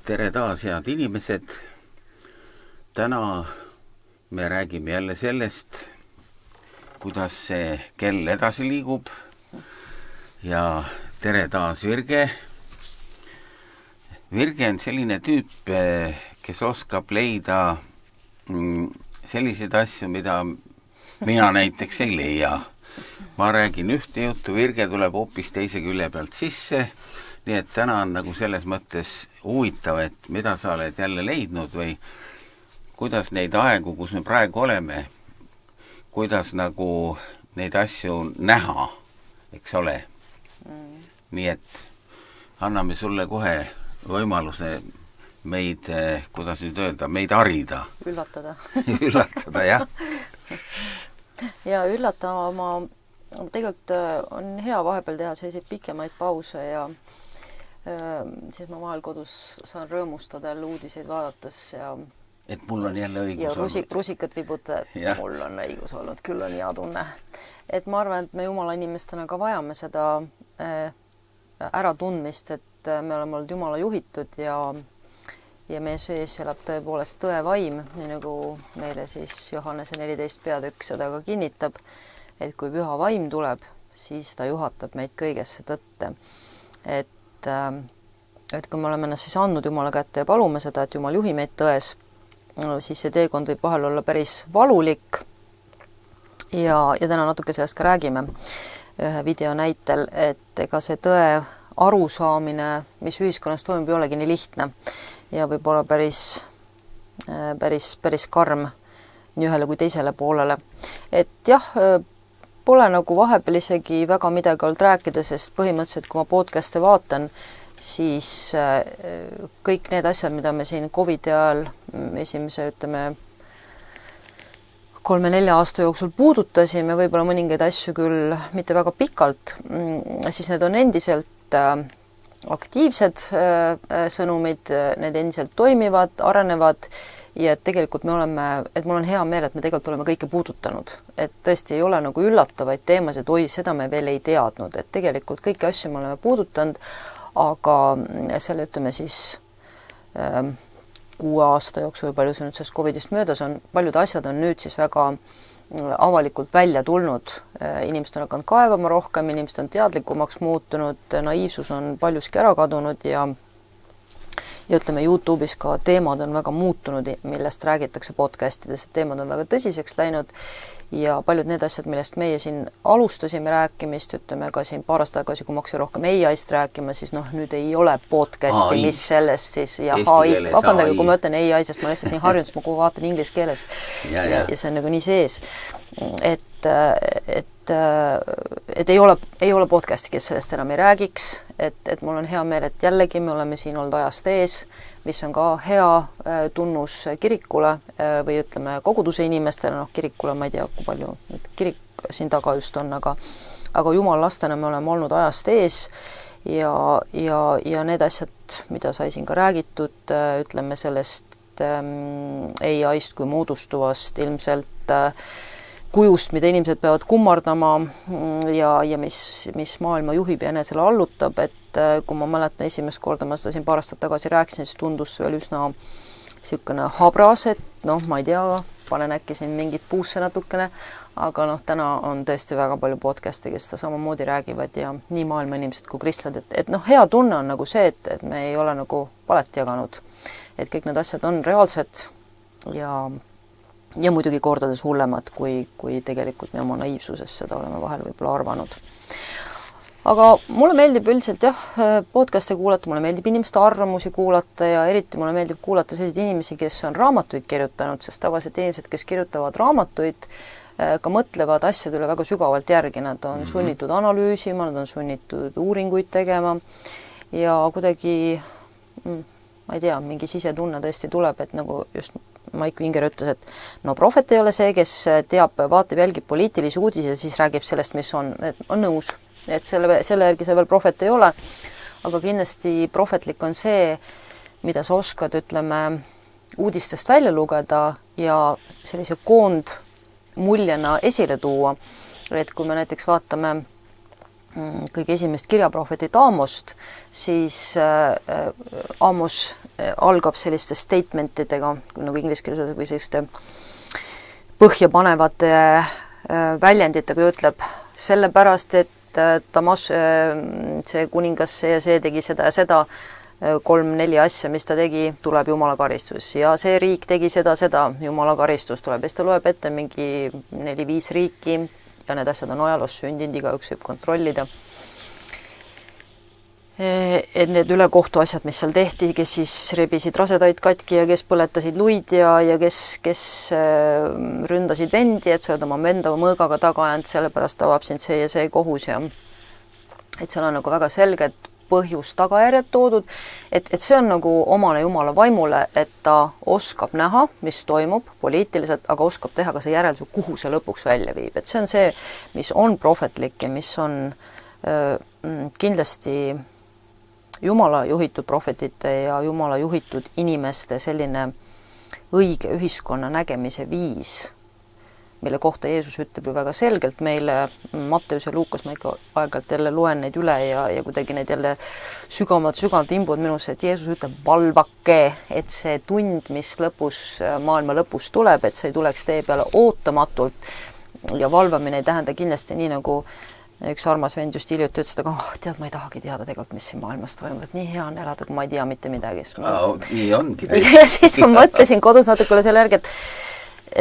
Tere taas, head inimesed. Täna me räägime jälle sellest, kuidas see kell edasi liigub. Ja tere taas Virge. Virge on selline tüüp, kes oskab leida selliseid asju, mida mina näiteks ei leia. Ma räägin ühte juttu, Virge tuleb hoopis teise külje pealt sisse. Nii et täna on nagu selles mõttes huvitav, et mida sa oled jälle leidnud või kuidas neid aegu, kus me praegu oleme, kuidas nagu neid asju näha, eks ole. Nii et anname sulle kohe võimaluse meid, kuidas nüüd öelda, meid harida. Üllatada. Üllatada, jah. Ja üllatama, tegelikult on hea vahepeal teha selliseid pikemaid pause ja siis ma vahel kodus saan rõõmustada uudiseid vaadates ja et mul on jälle õigus ja olnud. Rusikat vibutada, et mul on õigus olnud, küll on hea tunne. Et ma arvan, et me jumala inimestena ka vajame seda äratundmist, et me oleme olnud jumala juhitud ja meie sees elab tõepoolest tõe vaim, nii nagu meile siis Johannese 14 peatükk seda ka kinnitab, et kui püha vaim tuleb, siis ta juhatab meid kõigesse tõtte. Et kui me oleme ennast siis andnud Jumala kätte ja palume seda, et Jumal juhi meid tões, siis see teekond võib vahel olla päris valulik ja täna natuke sellest ka räägime ühe video näitel, et ega see tõe arusaamine, mis ühiskonnas toimub, ei olegi nii lihtne ja võib olla päris karm nii ühele kui teisele poolele. Et jah, pole nagu vahepeal isegi väga midagi olnud rääkida, sest põhimõtteliselt, kui ma podcast'e vaatan, siis kõik need asjad, mida me siin COVID-i ajal esimese, 3-4 aasta jooksul puudutasime, võib-olla mõningaid asju küll mitte väga pikalt, siis need on endiselt aktiivsed sõnumid, need endiselt toimivad, arenevad ja tegelikult mul on hea meel, et me tegelikult oleme kõike puudutanud. Et tõesti ei ole nagu üllatavaid teemasid, seda me veel ei teadnud, et tegelikult kõiki asju me oleme puudutanud, aga selle siis 6 aasta jooksul, palju see nüüd sellest COVID-ist möödas on, paljud asjad on nüüd siis väga avalikult välja tulnud. Inimesed on hakanud kaevama rohkem, inimesed on teadlikumaks muutunud, naiivsus on paljuski ära kadunud ja YouTube'is ka teemad on väga muutunud, millest räägitakse podcastides, teemad on väga tõsiseks läinud ja paljud need asjad, millest meie siin alustasime rääkimist, ka siin paar aastat tagasi, kui ma hakkasin rohkem AI-st rääkima, siis nüüd ei ole podcasti, mis sellest siis ja AI-st, vabandage, kui ma ütlen AI, sest ma lihtsalt nii harjunud, ma kogu vaatan inglise keeles ja see on nagu nii sees, et ei ole podcasti, kes sellest enam ei räägiks, et mul on hea meel, et jällegi me oleme siin olnud ajast ees, mis on ka hea tunnus kirikule või koguduse inimestele, kirikule ma ei tea, kui palju kirik siin taga just on, aga Jumal lastena me oleme olnud ajast ees ja need asjad, mida sai siin ka räägitud, sellest AI-st kui moodustuvast ilmselt kujust, mida inimesed peavad kummardama ja mis maailma juhib ja enesele allutab, et kui ma mäletan esimest korda, ma seda siin paar aastat tagasi rääkisin, siis tundus veel üsna siukene habras, et ma ei tea, panen äkki siin mingit puusse natukene, aga täna on tõesti väga palju podcast'e, kes seda samamoodi räägivad ja nii maailma inimesed kui kristlased, et hea tunne on nagu see, et me ei ole nagu valet jaganud, et kõik need asjad on reaalsed ja muidugi kordades hullemad, kui tegelikult me oma naiivsuses seda oleme vahel võib-olla arvanud. Aga mulle meeldib üldiselt podcast'e kuulata, mulle meeldib inimeste arvamusi kuulata ja eriti mulle meeldib kuulata selliseid inimesi, kes on raamatuid kirjutanud, sest tavaliselt inimesed, kes kirjutavad raamatuid, ka mõtlevad asjade üle väga sügavalt järgi, nad on sunnitud analüüsima, nad on sunnitud uuringuid tegema ja kuidagi, ma ei tea, mingi sisetunne tõesti tuleb, et nagu just Maik Vinger ütles, et prohvet ei ole see, kes teab, vaatab, jälgib poliitilisi uudisi ja siis räägib sellest, mis on nõus, et selle järgi see veel prohvet ei ole, aga kindlasti prohvetlik on see, mida sa oskad, uudistest välja lugeda ja sellise koondmuljena esile tuua, et kui me näiteks vaatame kõige esimest kirjaprohvetit Aamost, siis Aamos algab selliste statementidega, nagu inglise keeles või selliste põhjapanevate väljenditega, ütleb sellepärast, et see kuningas see tegi seda ja seda, 3-4 asja, mis ta tegi, tuleb Jumala karistus ja see riik tegi seda, Jumala karistus tuleb ja siis ta loeb ette mingi 4-5 riiki ja need asjad on ajaloos sündinud, igaüks võib kontrollida. Et need ülekohtu asjad, mis seal tehti, kes siis rebisid rasedaid katki ja kes põletasid luid ja kes ründasid vendi, et sa oled oma venda mõõgaga taga ajanud, sellepärast tabab sind see ja see kohus ja et seal on nagu väga selged põhjus-tagajärjed toodud, et see on nagu omane Jumala vaimule, et ta oskab näha, mis toimub poliitiliselt, aga oskab teha ka see järeldus, kuhu see lõpuks välja viib. Et see on see, mis on prohvetlik ja mis on kindlasti Jumala juhitud prohvetite ja Jumala juhitud inimeste selline õige ühiskonna nägemise viis, mille kohta Jeesus ütleb ju väga selgelt meile, Matteus ja Luukas, ma ikka aeg-ajalt jälle loen neid üle ja kuidagi neid jälle sügavalt imbuvad minusse, et Jeesus ütleb, valvake, et see tund, mis maailma lõpus tuleb, et see ei tuleks teie peale ootamatult ja valvamine ei tähenda kindlasti nii, nagu üks armas vend just hiljuti ütles, et tead, ma ei tahagi teada tegelikult, mis siin maailmas toimub, et nii hea on elada, kui ma ei tea mitte midagi. Nii ongi. Ja siis ma mõtlesin kodus natukene selle järgi,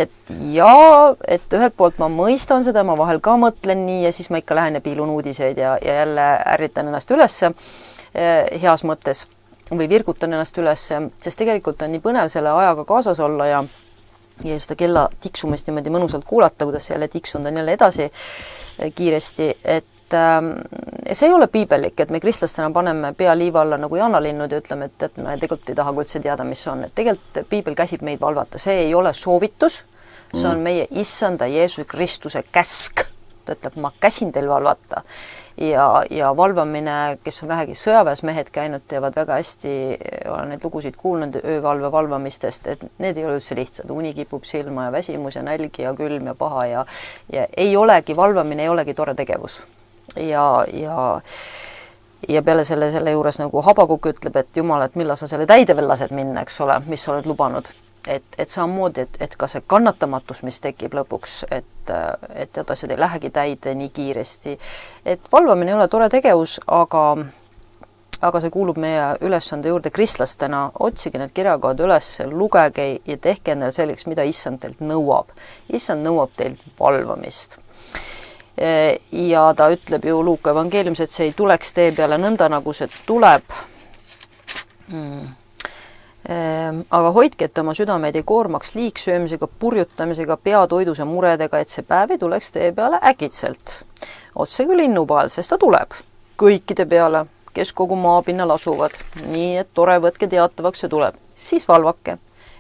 et ühelt poolt ma mõistan seda, ma vahel ka mõtlen nii ja siis ma ikka lähen ja piilun uudiseid ja jälle ärritan ennast ülesse heas mõttes või virgutan ennast ülesse, sest tegelikult on nii põnev selle ajaga kaasas olla ja seda kella tiksumist niimoodi mõnusalt kuulata, kuidas jälle tiksunud on jälle edasi kiiresti, et see ei ole piibellik, et me kristlastena paneme pea liiva alla nagu jaanalinnud ja ütleme, et me tegelikult ei taha üldse teada, mis on. Et tegelikult piibel käsib meid valvata. See ei ole soovitus, see on meie issanda Jeesuse Kristuse käsk. Ta ütleb, ma käsin teil valvata. Ja valvamine, kes on vähegi sõjaväes mehed käinud, teevad väga hästi, olen neid lugusid kuulnud öövalve valvamistest, et need ei ole üldse lihtsad. Uni kipub silma ja väsimus ja nälgi ja külm ja paha ja ei olegi, valvamine ei olegi tore tegevus. Ja peale selle juures nagu Habakuk ütleb, et Jumal, et millal sa selle täide veel lased minna, eks ole, mis sa oled lubanud. Et samamoodi, et ka see kannatamatus, mis tekib lõpuks, et tead asjad ei lähegi täide nii kiiresti. Et valvamine ei ole tore tegevus, aga see kuulub meie ülesande juurde kristlastena. Otsige need kirjakohad üles, lugege ja tehke endale selgeks, mida issand teilt nõuab. Issand nõuab teilt valvamist. Ja ta ütleb ju Luuka evangeeliumis, et see ei tuleks tee peale nõnda, nagu see tuleb. Aga hoidke, et oma südameid ei koormaks liigsöömisega, purjutamisega, peatoiduse muredega, et see päev ei tuleks tee peale äkitselt. Otse kui linnupaal, sest ta tuleb kõikide peale, kes kogu maapinnal asuvad. Nii, et tore, võtke teatavaks see tuleb. Siis valvake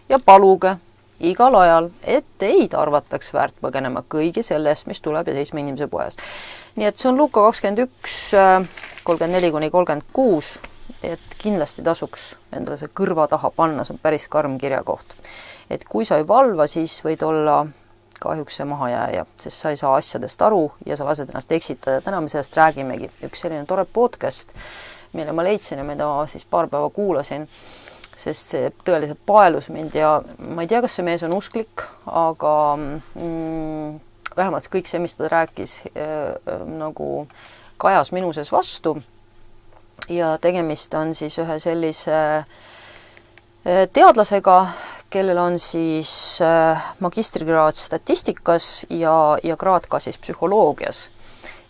ja paluge igal ajal, et teid arvataks väärt põgenema kõigi sellest, mis tuleb ja seisma inimese pojas. Nii et see on Luuka 21, 34-36, et kindlasti tasuks endale see kõrva taha panna, see on päris karm kirjakoht. Et kui sa ei valva, siis võid olla kahjuks see mahajääja, sest sa ei saa asjadest aru ja sa lased ennast eksitada. Täna me sellest räägimegi. Üks selline tore podcast, mille ma leidsin ja mida siis paar päeva kuulasin, sest see tõeliselt paelus mind ja ma ei tea, kas see mees on usklik, aga vähemalt kõik see, mis ta rääkis, nagu kajas minu sees vastu. Ja tegemist on siis ühe sellise teadlasega, kellel on siis magistrikraad statistikas ja kraad ka siis psühholoogias.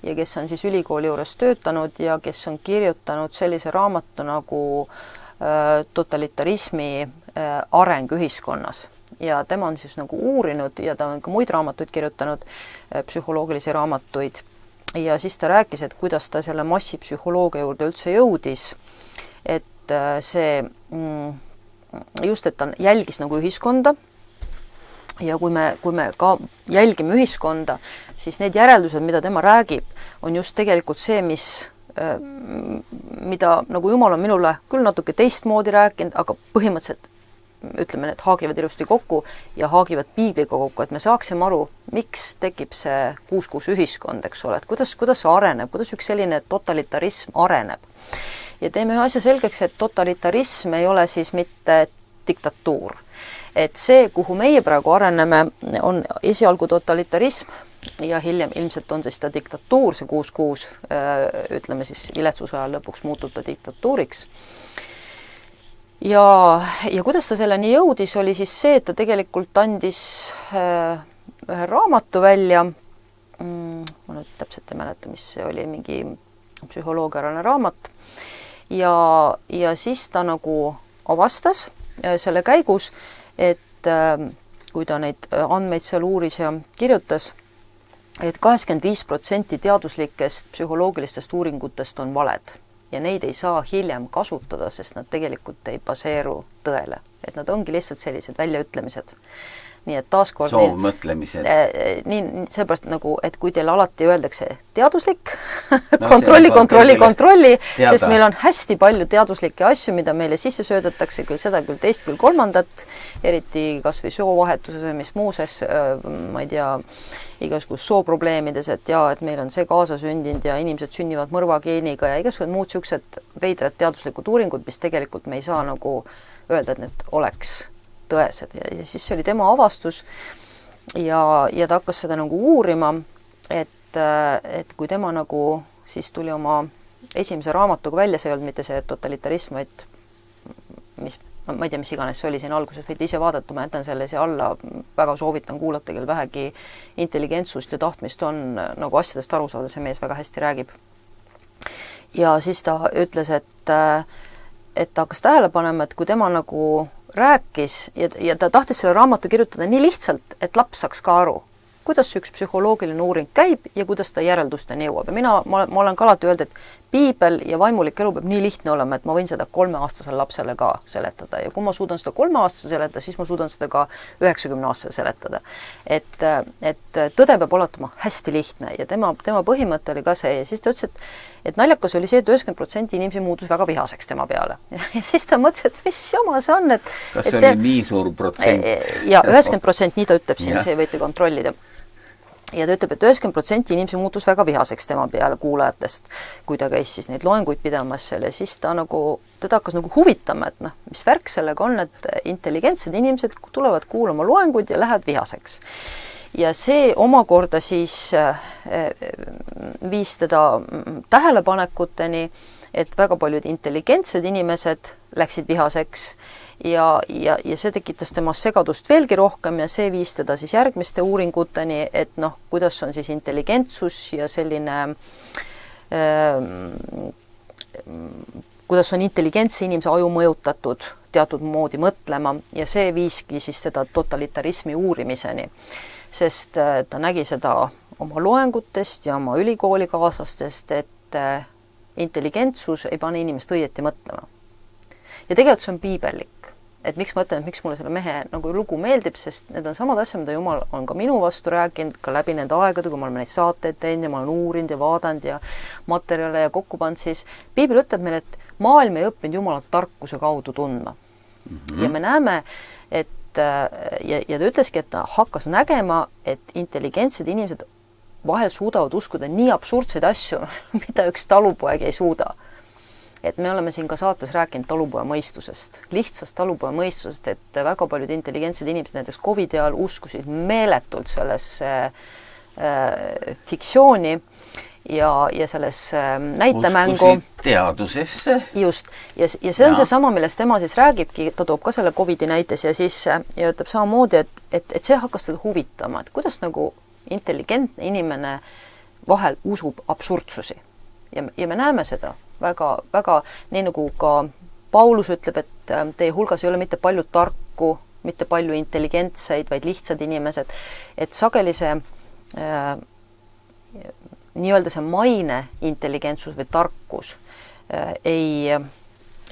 Ja kes on siis ülikooli juures töötanud ja kes on kirjutanud sellise raamatu nagu totalitarismi areng ühiskonnas. Ja tema on siis nagu uurinud ja ta on ka muid raamatuid kirjutanud, psühholoogilisi raamatuid. Ja siis ta rääkis, et kuidas ta selle massipsühholoogia juurde üldse jõudis, et see just, et ta jälgis nagu ühiskonda ja kui me ka jälgime ühiskonda, siis need järeldused, mida tema räägib, on just tegelikult see, mida nagu Jumal on minule küll natuke teistmoodi rääkinud, aga põhimõtteliselt ütleme, need haagivad ilusti kokku ja haagivad piibliga kokku, et me saaksime aru, miks tekib see 6-6 ühiskond, eks ole, et kuidas see areneb, kuidas üks selline totalitarism areneb. Ja teeme ühe asja selgeks, et totalitarism ei ole siis mitte diktatuur. Et see, kuhu meie praegu areneme, on esialgu totalitarism ja hiljem ilmselt on see seda diktatuur, see 6-6, ütleme siis viletsuse ajal lõpuks muutub ta diktatuuriks. Ja kuidas ta selleni jõudis, oli siis see, et ta tegelikult andis ühe raamatu välja, ma nüüd täpselt ei mäleta, mis see oli, mingi psühholoogiarane raamat, ja siis ta nagu avastas selle käigus, et kui ta neid andmeid seal uuris ja kirjutas, et 85% teaduslikest psühholoogilistest uuringutest on valed ja neid ei saa hiljem kasutada, sest nad tegelikult ei baseeru tõele. Et nad ongi lihtsalt sellised väljaütlemised. Nii et taaskord soovmõtlemised. Nii seepärast nagu, et kui teile alati öeldakse teaduslik, kontrolli, sest meil on hästi palju teaduslikke asju, mida meile sisse söödetakse, küll seda, küll teist, küll kolmandat, eriti kas või soovahetuses või mis muuses, ma ei tea, igasugust sooprobleemides, et et meil on see kaasasündinud ja inimesed sünnivad mõrvageeniga ja igasugused muud siuksed veidrad teaduslikud uuringud, mis tegelikult me ei saa nagu öelda, et need oleks tõesed ja siis see oli tema avastus ja ta hakkas seda nagu uurima, et kui tema nagu siis tuli oma esimese raamatuga välja, see ei olnud mitte see totalitarism, vaid ma ei tea, mis iganes see oli siin alguses, võite ise vaadata, ma jätan selle siia alla, väga soovitan kuulata, kel vähegi intelligentsust ja tahtmist on nagu asjadest aru saada, see mees väga hästi räägib. Ja siis ta ütles, et ta hakkas tähele panema, et kui tema nagu rääkis ja ta tahtis selle raamatu kirjutada nii lihtsalt, et laps saaks ka aru, kuidas üks psühholoogiline uuring käib ja kuidas ta järeldusteni jõuab. Ja ma olen ka alati öelnud, et piibel ja vaimulik elu peab nii lihtne olema, et ma võin seda 3-aastasele lapsele ka seletada ja kui ma suudan seda 3-aastasele seletada, siis ma suudan seda ka 90-aastasele seletada. Et tõde peab olema hästi lihtne ja tema põhimõte oli ka see ja siis ta ütles, et naljakas oli see, et 90% inimesi muutus väga vihaseks tema peale. Ja siis ta mõtles, et mis jama see on, et kas see oli nii suur protsent? Ja 90%, nii ta ütleb siin, see võite kontrollida. Ja ta ütleb, et 90% inimesi muutus väga vihaseks tema peale kuulajatest, kui ta käis siis neid loenguid pidamas selle, siis teda hakkas nagu huvitama, et mis värk sellega on, et intelligentsed inimesed tulevad kuulama loenguid ja lähevad vihaseks. Ja see omakorda siis viis teda tähelepanekuteni, et väga paljud intelligentsed inimesed läksid vihaseks ja see tekitas temast segadust veelgi rohkem ja see viis teda siis järgmiste uuringuteni, et kuidas on siis intelligentsus ja selline kuidas on intelligentse inimese aju mõjutatud teatud moodi mõtlema ja see viiski siis seda totalitarismi uurimiseni, sest ta nägi seda oma loengutest ja oma ülikoolikaaslastest, et intelligentsus ei pane inimest õieti mõtlema. Ja tegelikult see on piibellik. Et miks ma ütlen, et miks mulle selle mehe nagu lugu meeldib, sest need on samad asja, mida Jumal on ka minu vastu rääkinud, ka läbi nende aegade, kui ma olen neid saateid teinud ja ma olen uurinud ja vaadanud ja materjale ja kokku pannud, siis piibel ütleb meile, et maailm ei õppinud Jumalat tarkuse kaudu tundma. Ja me näeme, et ja ta ütleski, et ta hakkas nägema, et intelligentsed inimesed vahel suudavad uskuda nii absurdseid asju, mida üks talupoeg ei suuda. Et me oleme siin ka saates rääkinud talupoja mõistusest, lihtsast talupoja mõistusest, et väga paljud intelligentsed inimesed näiteks COVID-i ajal uskusid meeletult sellesse fiktsiooni ja selles näitemängu. Uskusid teadusesse. Just. Ja see on seesama, millest tema siis räägibki, ta toob ka selle COVID-i näites ja sisse ja ütleb samamoodi, et see hakkas teda huvitama, et kuidas nagu intelligentne inimene vahel usub absurdsusi. Ja me näeme seda väga, nii nagu ka Paulus ütleb, et teie hulgas ei ole mitte palju tarku, mitte palju intelligentseid, vaid lihtsad inimesed, et sageli see nii-öelda see maine intelligentsus või tarkus ei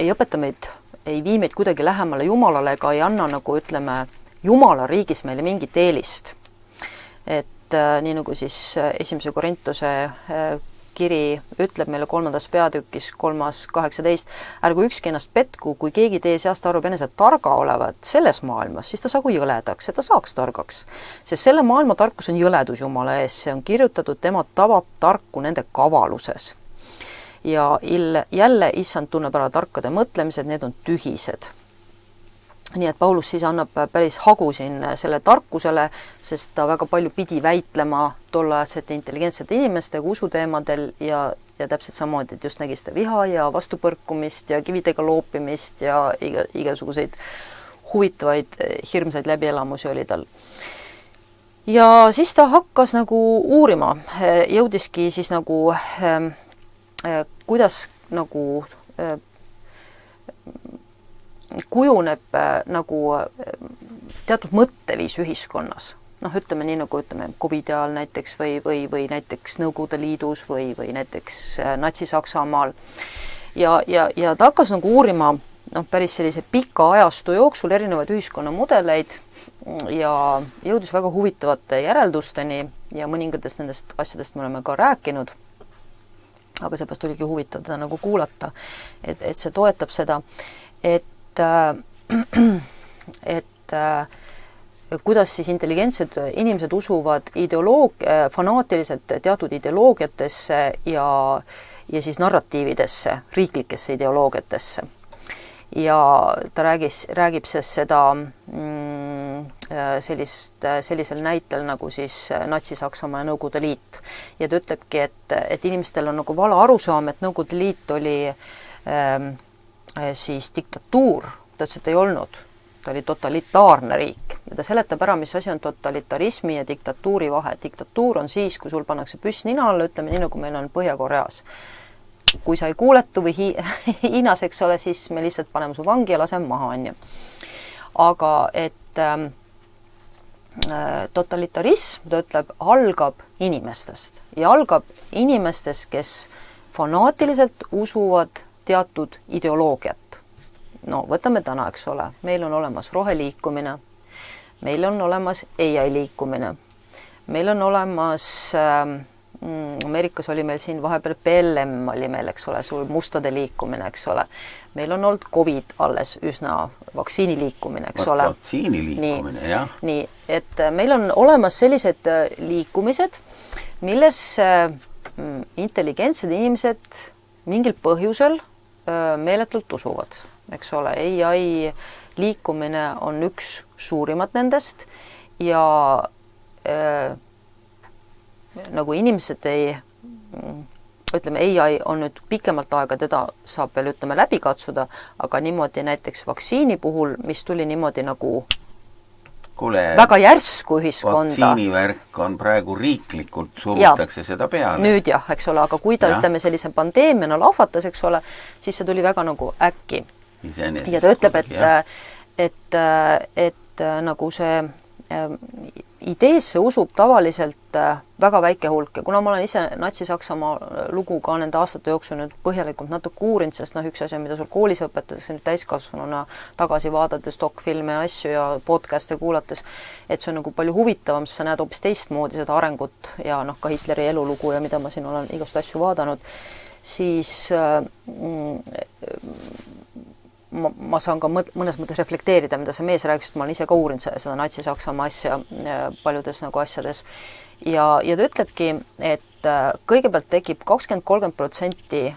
õpeta meid, ei vii meid kuidagi lähemale Jumalale ega ei anna nagu ütleme Jumala riigis meile mingit eelist. Et nii nagu siis 1. Korintuse kiri ütleb meile 3. peatükis 3.18, ärgu ükski ennast petku, kui keegi teie seast arvab enese targa olevat selles maailmas, siis ta saagu jõledaks, et ta saaks targaks. Sest selle maailma tarkus on jõledus Jumala ees, see on kirjutatud, tema tabab tarku nende kavaluses. Ja jälle issand tunneb ära tarkade mõtlemised, need on tühised. Nii et Paulus siis annab päris hagu siin selle tarkusele, sest ta väga palju pidi väitlema tollaedsete intelligentsete inimestega usuteemadel ja täpselt samamoodi, et just nägi seda viha ja vastupõrkumist ja kividega loopimist ja igasuguseid huvitavaid hirmsaid läbielamusi oli tal. Ja siis ta hakkas nagu uurima, jõudiski siis nagu kuidas nagu kujuneb nagu teatud mõtteviis ühiskonnas. Noh, ütleme nii nagu COVID ajal näiteks või näiteks Nõukogude Liidus või näiteks Natsi-Saksamaal. Ja ta hakkas nagu uurima päris sellise pika ajastu jooksul erinevaid ühiskonnamudeleid ja jõudis väga huvitavate järeldusteni ja mõningatest nendest asjadest me oleme ka rääkinud. Aga seepärast oligi huvitav teda nagu kuulata, et see toetab seda, et kuidas siis intelligentsed inimesed usuvad fanaatiliselt teatud ideoloogiatesse ja siis narratiividesse, riiklikesse ideoloogiatesse. Ja ta räägib seda sellisel näitel nagu siis Natsi-Saksamaa ja Nõukogude Liit. Ja ta ütlebki, et inimestel on nagu vale arusaam, et Nõukogude Liit oli siis diktatuur, ta ütles, et ei olnud. Ta oli totalitaarne riik. Ja ta seletab ära, mis asi on totalitarismi ja diktatuuri vahe. Diktatuur on siis, kui sul pannakse püss nina alla, ütleme nii, nagu meil on Põhja-Koreas. Kui sa ei kuuletu või Hiinas, eks ole, siis me lihtsalt paneme su vangi ja laseme maha, on ju. Aga et totalitarism, ta ütleb, algab inimestest. Ja algab inimestest, kes fanaatiliselt usuvad teatud ideoloogiat. No, võtame täna, eks ole. Meil on olemas roheliikumine, meil on olemas AI liikumine, meil on olemas Ameerikas oli meil siin vahepeal PLM oli meil, eks ole, sul mustade liikumine, eks ole. Meil on olnud COVID alles üsna vaktsiini liikumine, eks ole. Vaktsiini liikumine, jah. Nii, et meil on olemas sellised liikumised, milles intelligentsed inimesed mingil põhjusel meeletult usuvad, eks ole. AI liikumine on üks suurimat nendest ja nagu inimesed ütleme, AI on nüüd pikemalt aega, teda saab veel, ütleme, läbi katsuda, aga niimoodi näiteks vaktsiini puhul, mis tuli niimoodi nagu väga järsku ühiskonda. Vaktsiinivärk on praegu riiklikult surutakse seda peale. Nüüd jah, eks ole, aga kui ta, ütleme, sellise pandeemiana lahvatas, eks ole, siis see tuli väga nagu äkki. Ja ta ütleb, et nagu see ideesse usub tavaliselt väga väike hulk ja kuna ma olen ise Natsi-Saksamaa lugu ka nende aastate jooksul nüüd põhjalikult natuke uurinud, sest üks asi, mida sul koolis õpetatakse nüüd täiskasvanuna tagasi vaadates dokfilme ja asju ja podcast'e kuulates, et see on nagu palju huvitavam, sest sa näed hoopis teistmoodi seda arengut ja ka Hitleri elulugu ja mida ma siin olen igast asju vaadanud, siis ma saan ka mõnes mõttes reflekteerida, mida see mees rääkis, et ma olen ise ka uurinud seda Natsi-Saksamaa asja paljudes nagu asjades. Ja ta ütlebki, et kõigepealt tekib 20-30%,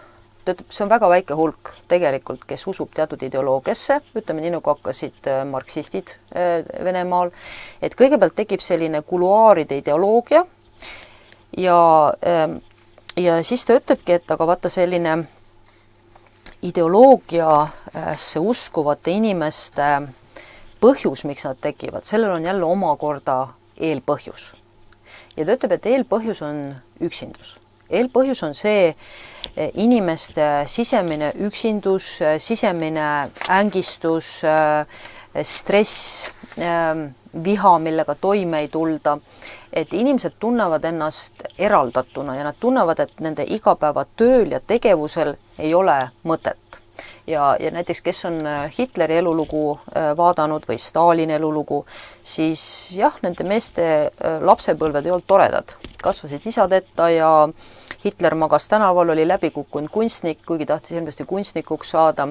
see on väga väike hulk tegelikult, kes usub teatud ideoloogiasse, ütleme nii, nagu hakkasid marksistid Venemaal, et kõigepealt tekib selline kuluaaride ideoloogia ja siis ta ütlebki, et aga vaata selline ideoloogiasse uskuvate inimeste põhjus, miks nad tekivad, sellel on jälle omakorda eelpõhjus. Ja ta ütleb, et eelpõhjus on üksindus. Eelpõhjus on see inimeste sisemine üksindus, sisemine ängistus, stress, viha, millega toime ei tulda, et inimesed tunnevad ennast eraldatuna ja nad tunnevad, et nende igapäevatööl ja tegevusel ei ole mõtet. Ja näiteks, kes on Hitleri elulugu vaadanud või Stalini elulugu, siis jah, nende meeste lapsepõlved ei olnud toredad. kasvasid isadeta ja Hitler magas tänaval, oli läbikukkunud kunstnik, kuigi tahtis ilmselt kunstnikuks saada,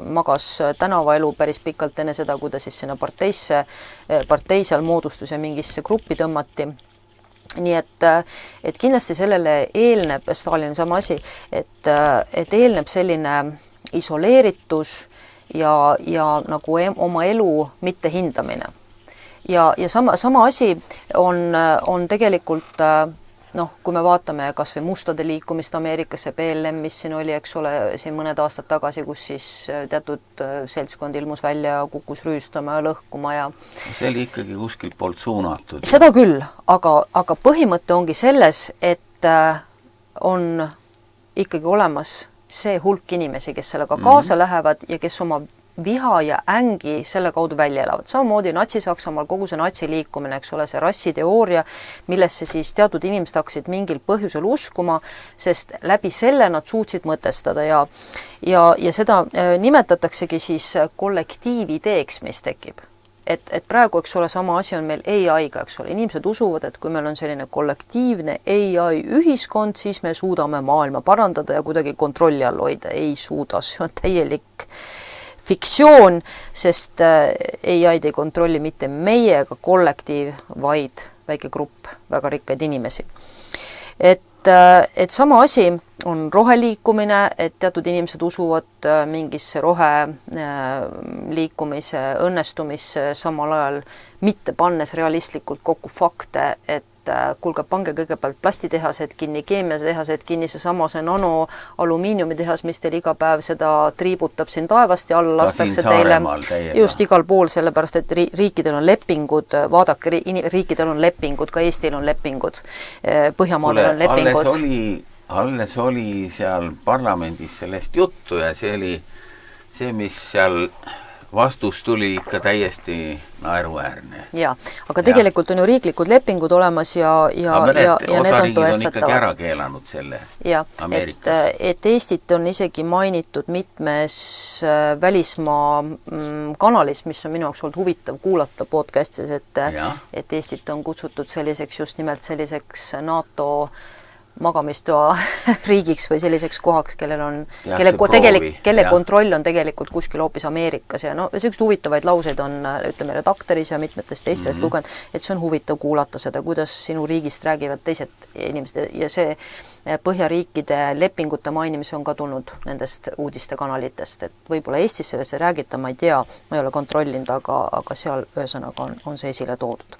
magas tänavaelu päris pikalt enne seda, kui ta siis sinna partei seal moodustus ja mingisse gruppi tõmmati. Nii et kindlasti sellele eelneb, Stalin sama asi, et eelneb selline isoleeritus ja nagu oma elu mitte hindamine. Ja sama asi on tegelikult, kui me vaatame kas või mustade liikumist Ameerikas, see BLM, mis siin oli, eks ole, siin mõned aastad tagasi, kus siis teatud seltskond ilmus välja ja kukkus rüüstama ja lõhkuma ja see oli ikkagi kuskilt poolt suunatud. Seda küll, aga põhimõte ongi selles, et on ikkagi olemas see hulk inimesi, kes sellega kaasa lähevad ja kes oma viha ja ängi selle kaudu välja elavad. Samamoodi Natsi-Saksamaal kogu see natsiliikumine, eks ole, see rassiteooria, millesse siis teatud inimesed hakkasid mingil põhjusel uskuma, sest läbi selle nad suutsid mõtestada ja seda nimetataksegi siis kollektiivideeks, mis tekib. Et praegu, eks ole, sama asi on meil AI-ga, eks ole, inimesed usuvad, et kui meil on selline kollektiivne AI-ühiskond, siis me suudame maailma parandada ja kuidagi kontrolli all hoida. Ei suuda, see on täielik fiktsioon, sest AI-d ei kontrolli mitte meie ega kollektiiv, vaid väike grupp väga rikkaid inimesi. Et sama asi on roheliikumine, et teatud inimesed usuvad mingisse roheliikumise õnnestumisse, samal ajal mitte pannes realistlikult kokku fakte, et kuulge, pange kõigepealt plastitehased kinni, keemiatehased kinni, see nanoalumiiniumitehas, mis teil iga päev seda triibutab siin taevast ja alla lastakse teile just igal pool, sellepärast et riikidel on lepingud, vaadake, riikidel on lepingud, ka Eestil on lepingud, Põhjamaadel on lepingud. Alles oli seal parlamendis sellest juttu ja see oli see, mis seal vastus tuli ikka täiesti naeruväärne. Ja, aga tegelikult on ju riiklikud lepingud olemas ja need on tõestatavad. On ikkagi ära keelanud selle Ameerikas. Et Eestit on isegi mainitud mitmes välismaa kanalis, mis on minu jaoks olnud huvitav kuulata podcastis, et Eestit on kutsutud selliseks just nimelt selliseks NATO magamistoa riigiks või selliseks kohaks, kelle kontroll on tegelikult kuskil hoopis Ameerikas ja sellised huvitavaid lauseid on, ütleme, redaktoris ja mitmetest teistest lugenud, et see on huvitav kuulata seda, kuidas sinu riigist räägivad teised inimesed ja see Põhjariikide lepingute mainimise on ka tulnud nendest uudistekanalitest, et võib-olla Eestis sellest ei räägita, ma ei tea, ma ei ole kontrollinud, aga seal ühesõnaga on see esile toodud.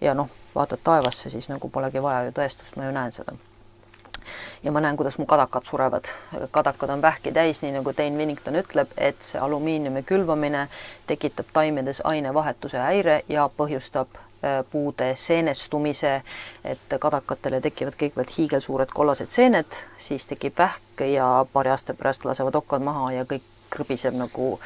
Ja vaatad taevasse, siis nagu polegi vaja ju tõestust, ma ju näen seda. Ja ma näen, kuidas mu kadakad surevad. Kadakad on vähki täis, nii nagu Dane Winnington ütleb, et see alumiiniumi külvamine tekitab taimedes ainevahetuse häire ja põhjustab puude seenestumise, et kadakatele tekivad kõigepealt hiigelsuured kollased seened, siis tekib vähk ja paari aasta pärast lasevad okkad maha ja kõik krõbiseb nagu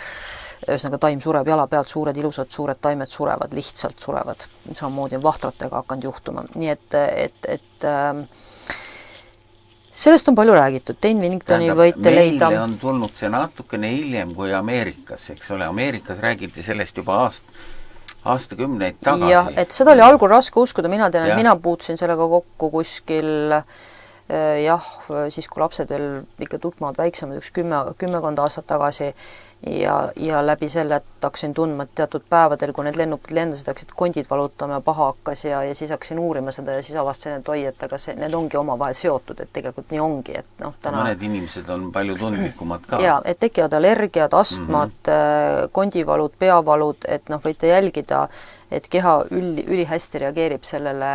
ühesõnaga taim sureb jala pealt, suured ilusad suured taimed surevad, lihtsalt surevad. Samamoodi on vahtratega hakanud juhtuma. Nii et sellest on palju räägitud, Dane Winningtoni võite leida. Meile on tulnud see natukene hiljem kui Ameerikas, eks ole, Ameerikas räägiti sellest juba aastakümneid tagasi. Ja, et seda oli algul raske uskuda, mina tean, et mina puutusin sellega kokku kuskil siis kui lapsed veel ikka tukmaad väiksemad, üks kümmekond aastat tagasi ja läbi selle, et hakkasin tundma, et teatud päevadel, kui need lennukid lendasid, hakkasid kondid valutama ja paha hakkas ja siis hakkasin uurima seda ja siis avastasin, et oi, et aga need ongi omavahel seotud, et tegelikult nii ongi, et täna... Mõned inimesed on palju tundlikumad ka. Ja, et tekivad allergiad, astmad, kondivalud, peavalud, et võite jälgida, et keha ülihästi reageerib sellele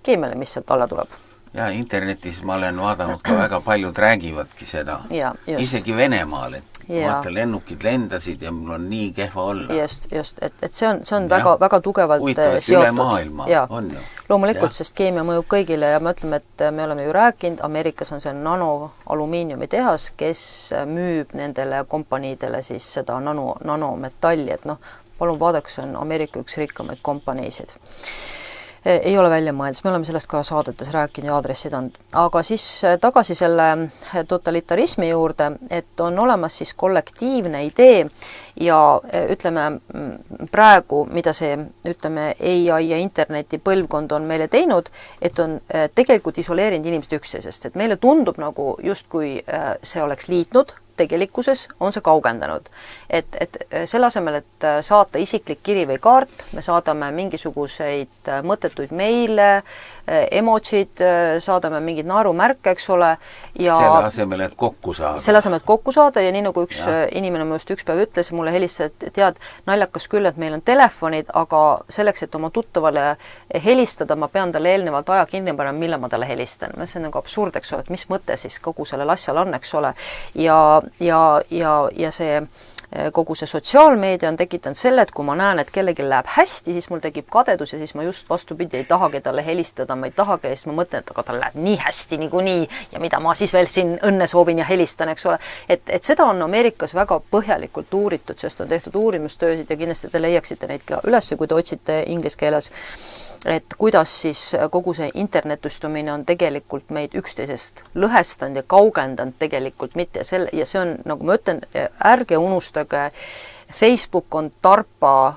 keemiale, mis sealt alla tuleb. Ja internetis ma olen vaadanud ka väga paljud räägivadki seda. Isegi Venemaal, et vaata lennukid lendasid ja mul on nii kehva olla. Just, et see on väga tugevalt seotud. Üle maailma on ju. Loomulikult, sest keemia mõjub kõigile ja me ütleme, et me oleme ju rääkinud, Ameerikas on see nanoalumiiniumi tehas, kes müüb nendele kompaniidele siis seda nanometalli, et palun vaadake, see on Ameerika üks rikkamaid kompaniisid. ei ole välja mõeldes, me oleme sellest ka saadetes rääkinud ja aadressid andnud. Aga siis tagasi selle totalitarismi juurde, et on olemas siis kollektiivne idee ja ütleme praegu, mida see, ütleme, AI ja interneti põlvkond on meile teinud, et on tegelikult isoleerinud inimesed üksteisest, et meile tundub nagu justkui see oleks liitnud, tegelikkuses on see kaugendanud. Et selle asemel, et saata isiklik kiri või kaart, me saadame mingisuguseid mõttetuid meile, emotsid, saadame mingid naerumärke, eks ole. Ja selle asemel, et kokku saada. Selle asemel, et kokku saada ja nii nagu üks inimene just üks päev ütles, mulle helistas, et tead, naljakas küll, et meil on telefonid, aga selleks, et oma tuttavale helistada, ma pean talle eelnevalt aja kinni panema, millal ma talle helistan. See on nagu absurd, eks ole, et mis mõte siis kogu sellel asjal on, eks ole. Ja see kogu see sotsiaalmeedia on tekitanud selle, et kui ma näen, et kellelgi läheb hästi, siis mul tekib kadedus ja siis ma just vastupidi ei tahagi talle helistada, ma ei tahagi ja siis ma mõtlen, et aga tal läheb nii hästi niikuinii ja mida ma siis veel siin õnne soovin ja helistan, eks ole. Et seda on Ameerikas väga põhjalikult uuritud, sest on tehtud uurimustöösid ja kindlasti te leiaksite neid ka üles, kui te otsite inglise keeles, et kuidas siis kogu see internetustumine on tegelikult meid üksteisest lõhestanud ja kaugendanud tegelikult mitte selle, ja see on, nagu ma ütlen, ärge unustage, Facebook on DARPA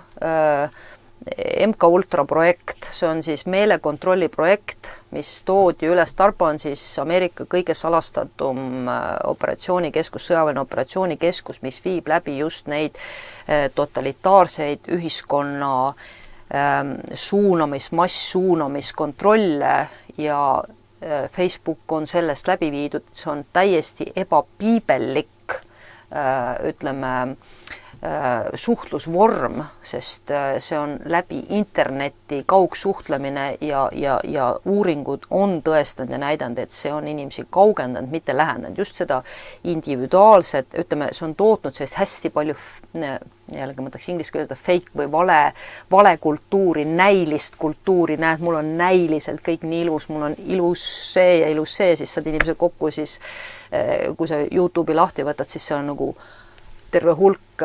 MK Ultra projekt, see on siis meelekontrolli projekt, mis toodi üles. DARPA on siis Ameerika kõige salastatum operatsioonikeskus, sõjaväeline operatsioonikeskus, mis viib läbi just neid totalitaarseid ühiskonna masssuunamiskontrolle ja Facebook on sellest läbi viidud, see on täiesti ebapiibellik, ütleme, suhtlusvorm, sest see on läbi interneti kaugsuhtlemine ja uuringud on tõestanud ja näidanud, et see on inimesi kaugendanud, mitte lähendanud. Just seda individuaalset, ütleme, see on tootnud sellist hästi palju, jällegi ma tahaks inglise keelde fake või vale kultuuri, näilist kultuuri, näed, mul on näiliselt kõik nii ilus, mul on ilus see, siis saad inimese kokku, siis kui sa YouTube'i lahti võtad, siis see on nagu terve hulk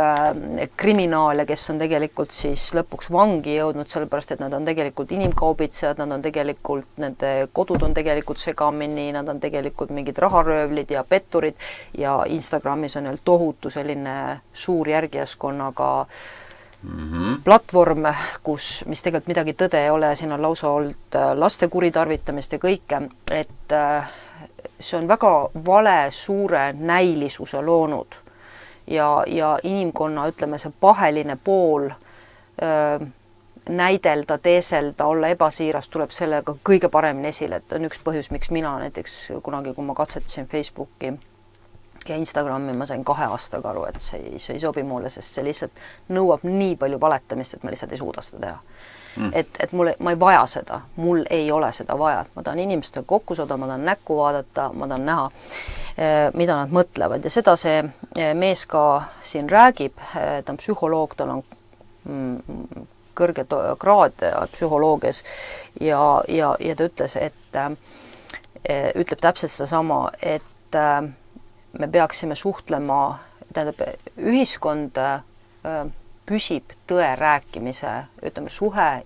kriminaale, kes on tegelikult siis lõpuks vangi jõudnud, sellepärast, et nad on tegelikult inimkaubitsejad, nad on tegelikult, nende kodud on tegelikult segamini, nad on tegelikult mingid raharöövlid ja petturid ja Instagramis on neil tohutu selline suur järgijaskonnaga platvorm, mis tegelikult midagi tõde ei ole, siin on lausa olnud laste kuritarvitamist ja kõike, et see on väga vale suure näilisuse loonud. Ja inimkonna, ütleme, see paheline pool näidelda, teeselda, olla ebasiiras tuleb sellega kõige paremini esile, et on üks põhjus, miks mina näiteks kunagi, kui ma katsetasin Facebooki ja Instagrami, ma sain 2 aastaga aru, et see ei sobi mulle, sest see lihtsalt nõuab nii palju valetamist, et ma lihtsalt ei suuda seda teha. Et ma ei vaja seda, mul ei ole seda vaja, ma tahan inimestega kokku saada, ma tahan näkku vaadata, ma tahan näha, mida nad mõtlevad ja seda see mees ka siin räägib, ta on psühholoog, tal on kõrge kraad psühholoogias ja ta ütles, et ütleb täpselt seda sama, et me peaksime suhtlema, tähendab, ühiskond püsib tõe rääkimise, ütleme,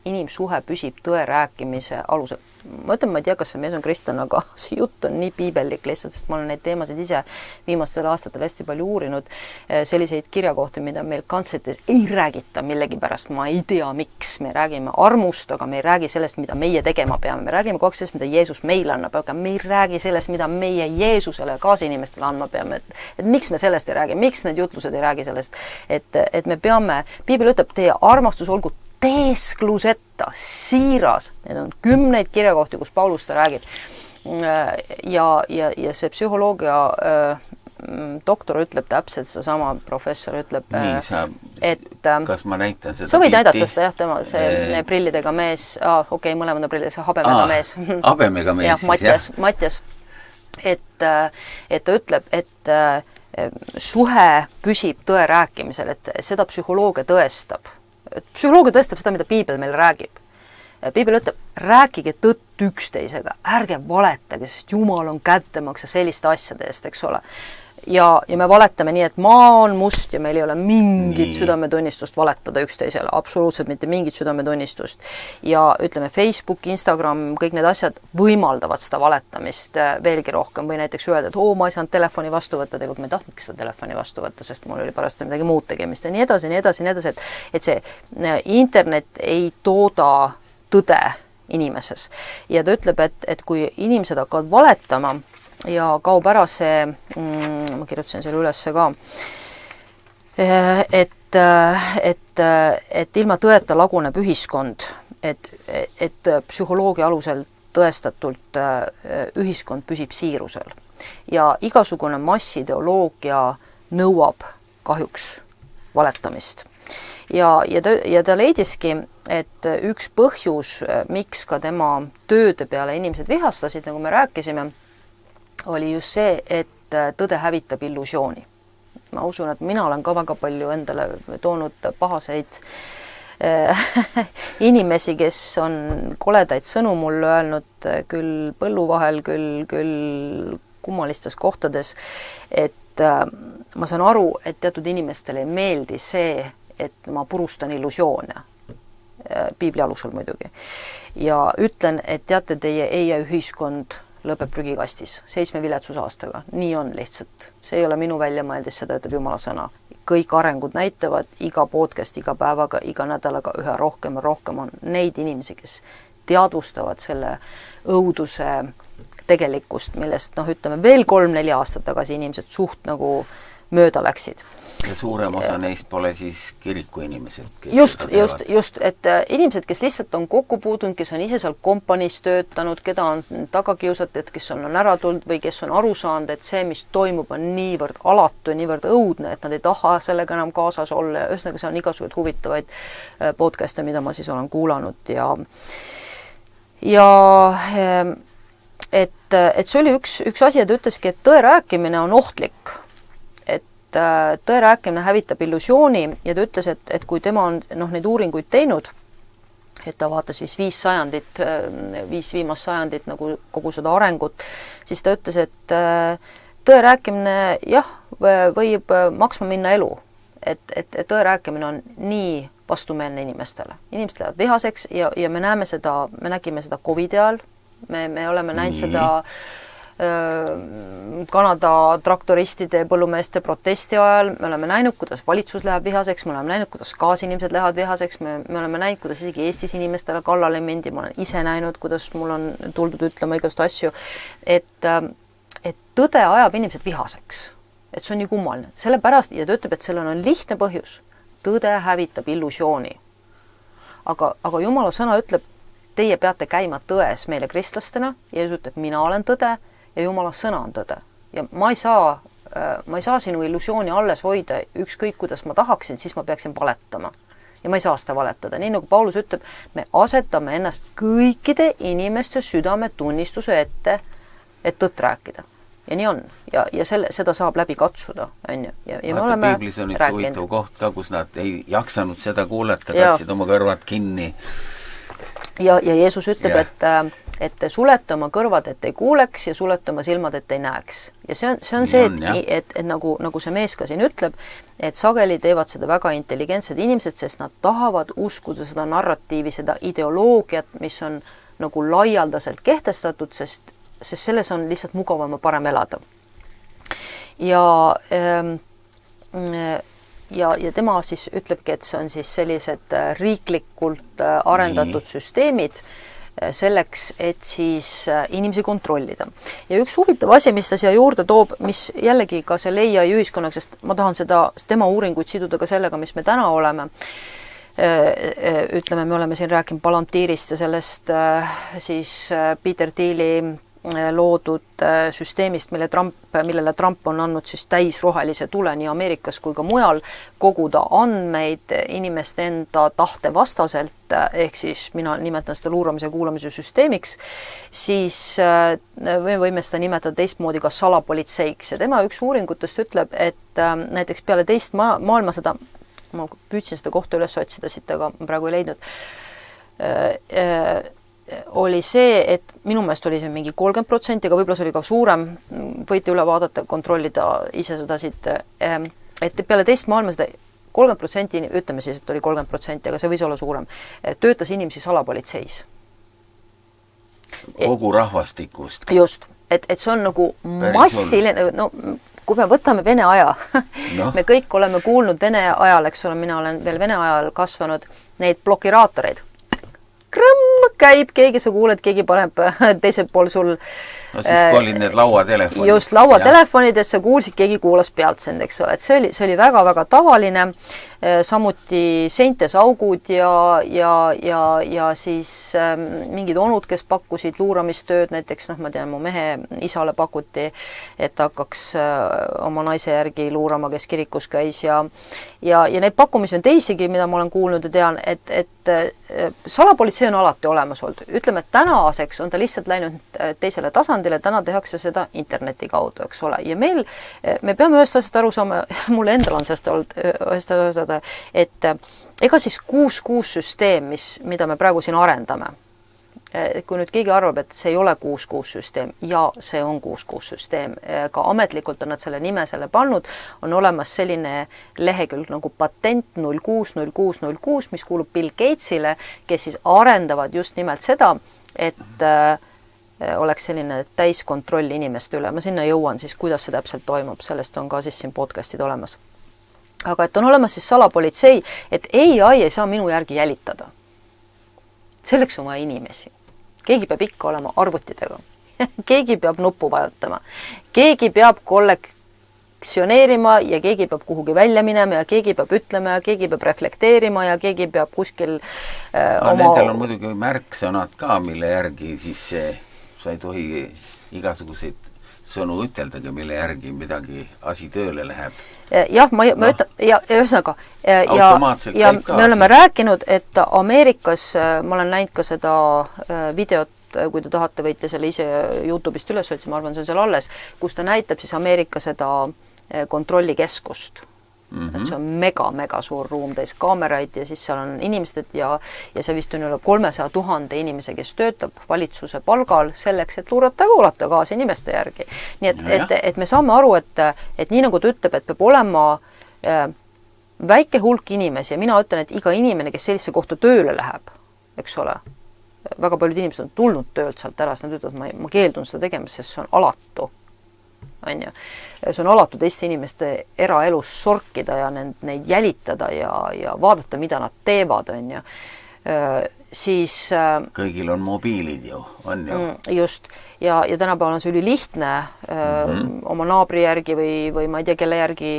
inimsuhe püsib tõe rääkimise alusel. Ma ütlen, ma ei tea, kas see mees on kristlane, aga see jutt on nii piibellik lihtsalt, sest ma olen neid teemasid ise viimastel aastatel hästi palju uurinud, selliseid kirjakohti, mida meil kantsletes ei räägita millegipärast, ma ei tea, miks. Me räägime armust, aga me ei räägi sellest, mida meie tegema peame. Me räägime kogu aeg sellest, mida Jeesus meile annab, aga me ei räägi sellest, mida meie Jeesusele kaasinimestele andma peame. Et miks me sellest ei räägi? Miks need jutlused ei räägi sellest? Et me peame, piibel ütleb, teie armastus olgu teeskluseta, siiras, need on 10 kirjakohti, kus Paulus ta räägib. Ja see psühholoogia doktor ütleb täpselt sama, professor ütleb, et kas ma näitan seda sa võid näidata seda, jah, tema see prillidega mees, okei, mõlemad on prillidega, see habemega mees. Habemega mees, jah, Mattias. Et ta ütleb, et suhe püsib tõe rääkimisel, et seda psühholoogia tõestab. Psühholoogia tõestab seda, mida piibel meil räägib. Piibel ütleb, rääkige tõtt üksteisega, ärge valetage, sest Jumal on kättemaks ja selliste asjade eest, eks ole. ja me valetame nii, et maa on must ja meil ei ole mingit südametunnistust valetada üksteisele, absoluutselt mitte mingit südametunnistust. Ja ütleme, Facebook, Instagram, kõik need asjad võimaldavad seda valetamist veelgi rohkem või näiteks öelda, et ma ei saanud telefoni vastu võtta, tegelikult ma ei tahtnudki seda telefoni vastu võtta, sest mul oli pärast midagi muud tegemist ja nii edasi, et see internet ei tooda tõde inimeses. Ja ta ütleb, et kui inimesed hakkavad valetama ja kaob ära see, ma kirjutasin selle ülesse ka, et ilma tõeta laguneb ühiskond, et psühholoogia alusel tõestatult ühiskond püsib siirusel. Ja igasugune massideoloogia nõuab kahjuks valetamist. Ja ta leidiski, et üks põhjus, miks ka tema tööde peale inimesed vihastasid, nagu me rääkisime, oli just see, et tõde hävitab illusiooni. Ma usun, et mina olen ka väga palju endale toonud pahaseid inimesi, kes on koledaid sõnu mulle öelnud küll põllu vahel, küll kummalistes kohtades, et ma saan aru, et teatud inimestele ei meeldi see, et ma purustan illusioone, piibli alusel muidugi. Ja ütlen, et teate, teie ühiskond lõpeb prügikastis 7 viletsusaastaga. Nii on lihtsalt. See ei ole minu väljamõeldis, seda ütleb Jumala sõna. Kõik arengud näitavad, iga podcast, iga päevaga, iga nädalaga üha rohkem ja rohkem on neid inimesi, kes teadvustavad selle õuduse tegelikkust, millest ütleme veel 3-4 aastat tagasi inimesed suht nagu mööda läksid. Ja suurem osa neist pole siis kiriku inimesed. Just, et inimesed, kes lihtsalt on kokku puutunud, kes on ise seal kompaniis töötanud, keda on taga kiusatud, kes on ära tulnud või kes on aru saanud, et see, mis toimub, on niivõrd alatu ja niivõrd õudne, et nad ei taha sellega enam kaasas olla. Ühesõnaga, see on igasugused huvitavaid podcast'e, mida ma siis olen kuulanud et see oli üks asi, et ütleski, et tõe rääkimine on ohtlik. Tõe rääkimine hävitab illusiooni ja ta ütles, et kui tema on neid uuringuid teinud, et ta vaatas 5 viimast sajandit nagu kogu seda arengut, siis ta ütles, et tõe rääkimine võib maksma minna elu. Et tõe rääkimine on nii vastumeelne inimestele. Inimesed lähevad vihaseks ja me nägime seda COVID ajal, me oleme näinud seda Kanada traktoristide ja põllumeeste protesti ajal, me oleme näinud, kuidas valitsus läheb vihaseks, me oleme näinud, kuidas kaasinimesed lähevad vihaseks, me oleme näinud, kuidas isegi Eestis inimestele kallale mindi, ma olen ise näinud, kuidas mul on tuldud ütlema igast asju, et tõde ajab inimesed vihaseks, et see on nii kummaline. Sellepärast, ja ta ütleb, et sellel on lihtne põhjus, tõde hävitab illusiooni. Aga Jumala sõna ütleb, teie peate käima tões meile kristlastena ja Jeesus ütleb, mina olen tõde ja Jumala sõna on tõde. Ja ma ei saa sinu illusiooni alles hoida, ükskõik kuidas ma tahaksin, siis ma peaksin valetama. Ja ma ei saa seda valetada. Nii nagu Paulus ütleb, me asetame ennast kõikide inimeste südametunnistuse ette, et tõtt rääkida. Ja nii on. Ja seda saab läbi katsuda. Ja me oleme piiblis on üks huvitav koht ka, kus nad ei jaksanud seda kuulata, katsid oma kõrvad kinni. Ja Jeesus ütleb, et sulete oma kõrvad, et ei kuuleks ja sulete oma silmad, et ei näeks. Ja see on see, et nagu see mees ka siin ütleb, et sageli teevad seda väga intelligentsed inimesed, sest nad tahavad uskuda seda narratiivi, seda ideoloogiat, mis on nagu laialdaselt kehtestatud, sest selles on lihtsalt mugavam ja parem elada. Ja tema siis ütlebki, et see on siis sellised riiklikult arendatud süsteemid selleks, et siis inimesi kontrollida. Ja üks huvitav asi, mis ta siia juurde toob, mis jällegi ka see AI ühiskonnaga, sest ma tahan tema uuringuid siduda ka sellega, mis me täna oleme. Ütleme, me oleme siin rääkinud Palantirist ja sellest siis Peter Thieli loodud süsteemist, millele Trump on andnud siis täisrohelise tule nii Ameerikas kui ka mujal, koguda andmeid inimeste enda tahte vastaselt, ehk siis mina nimetan seda luuramise ja kuulamise süsteemiks, siis me võime seda nimetada teistmoodi ka salapolitseiks. Ja tema üks uuringutest ütleb, et näiteks peale teist maailmasõda, ma püüdsin seda kohta üles otsida siit, aga ma praegu ei leidnud, oli see, et minu meelest oli see mingi 30%, aga võib-olla see oli ka suurem, võite üle vaadata, kontrollida ise seda siit, et peale teist maailmasõda 30%, ütleme siis, et oli 30%, aga see võis olla suurem, töötas inimesi salapolitseis. Kogu rahvastikust. Just, et see on nagu massiline, no kui me võtame Vene aja, me kõik oleme kuulnud Vene ajal, eks ole, mina olen veel Vene ajal kasvanud, neid blokiraatoreid. Krõmm käib, keegi sa kuuled, keegi paneb teisel pool sul no siis kui olid need lauatelefonid. Just lauatelefonidest sa kuulsid, keegi kuulas pealt sind, eks ole, et see oli väga-väga tavaline, samuti seintes augud ja siis mingid onud, kes pakkusid luuramistööd, näiteks ma tean, mu mehe isale pakuti, et hakkaks oma naise järgi luurama, kes kirikus käis ja neid pakkumisi on teisigi, mida ma olen kuulnud ja tean, et salapolitsei on alati olemas olnud. Ütleme, et tänaseks on ta lihtsalt läinud teisele tasandile, täna tehakse seda interneti kaudu, eks ole. Ja me peame ühest asjast aru saama, mulle endal on sellest olnud ühest asjast, et ega siis 6-6 süsteem, mida me praegu siin arendame, kui nüüd keegi arvab, et see ei ole 6-6 süsteem ja see on 6-6 süsteem, ka ametlikult on nad selle nime selle pannud, on olemas selline lehekülg nagu patent 060606, mis kuulub Bill Gatesile, kes siis arendavad just nimelt seda, et oleks selline täiskontroll inimeste üle. Ma sinna jõuan siis, kuidas see täpselt toimub, sellest on ka siis siin podcastid olemas. Aga et on olemas siis salapolitsei, et AI ei saa minu järgi jälitada. Selleks on vaja inimesi. Keegi peab ikka olema arvutitega. Keegi peab nuppu vajutama. Keegi peab kollektsioneerima ja keegi peab kuhugi välja minema ja keegi peab ütlema ja keegi peab reflekteerima ja keegi peab kuskil Nendel on muidugi märksõnad ka, mille järgi siis sa ei tohi igasuguseid sõnu üteldagi, mille järgi midagi asi tööle läheb. Jah, ma ütlen, ja ühesõnaga, ja me oleme rääkinud, et Ameerikas, ma olen näinud ka seda videot, kui te tahate, võite selle ise YouTube'ist üles otsida, ma arvan, see on seal alles, kus ta näitab siis Ameerika seda kontrollikeskust. Et see on mega suur ruum täis kaameraid ja siis seal on inimesed ja see vist on üle 300 000 inimese, kes töötab valitsuse palgal selleks, et luurata ja kuulata kaasa inimeste järgi. Nii et me saame aru, et nii nagu ta ütleb, et peab olema väike hulk inimesi ja mina ütlen, et iga inimene, kes sellise kohta tööle läheb, eks ole, väga paljud inimesed on tulnud töölt sealt ära, nad ütlevad, ma keeldun seda tegemist, sest see on alatu. See on alatu teiste inimeste eraelus sorkida ja neid jälitada ja vaadata, mida nad teevad, on ju. Siis kõigil on mobiilid ju, on ju. Just, ja tänapäeval on see ülilihtne oma naabri järgi või ma ei tea, kelle järgi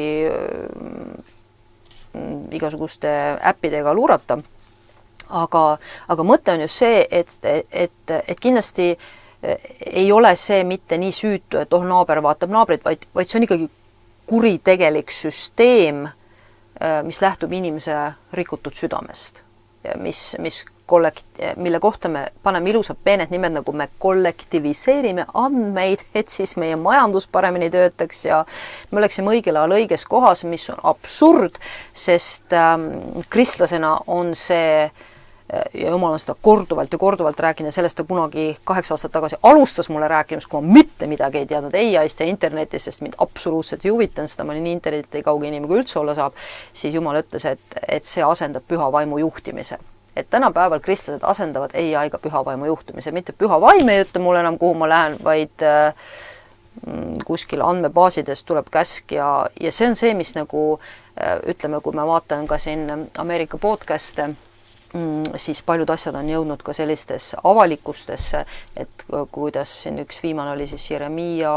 igasuguste äppidega luurata. Aga mõte on just see, et kindlasti ei ole see mitte nii süütu, et naaber vaatab naabrit, vaid see on ikkagi kuritegelik süsteem, mis lähtub inimese rikutud südamest. Mille kohta me paneme ilusad peened nimed, nagu me kollektiviseerime andmeid, et siis meie majandus paremini töötaks ja me oleksime õigel ajal õiges kohas, mis on absurd, sest kristlasena on see ja jumal on seda korduvalt rääkinud ja sellest ta kunagi 8 aastat tagasi alustas mulle rääkimist, kui ma mitte midagi ei teadnud AI-st ja internetis, sest mind absoluutselt ei huvitanud seda, ma olin nii interneti kauge inimene, kui üldse olla saab, siis jumal ütles, et see asendab püha vaimu juhtimise. Et tänapäeval kristlased asendavad AI-ga püha vaimu juhtimise, mitte püha vaim ei ütle mulle enam, kuhu ma lähen, vaid kuskil andmebaasidest tuleb käsk ja see on see, mis nagu ütleme, kui ma vaatan ka siin Ameerika podcast'e, siis paljud asjad on jõudnud ka sellistesse avalikustesse, et kuidas siin üks viimane oli siis Jeremia,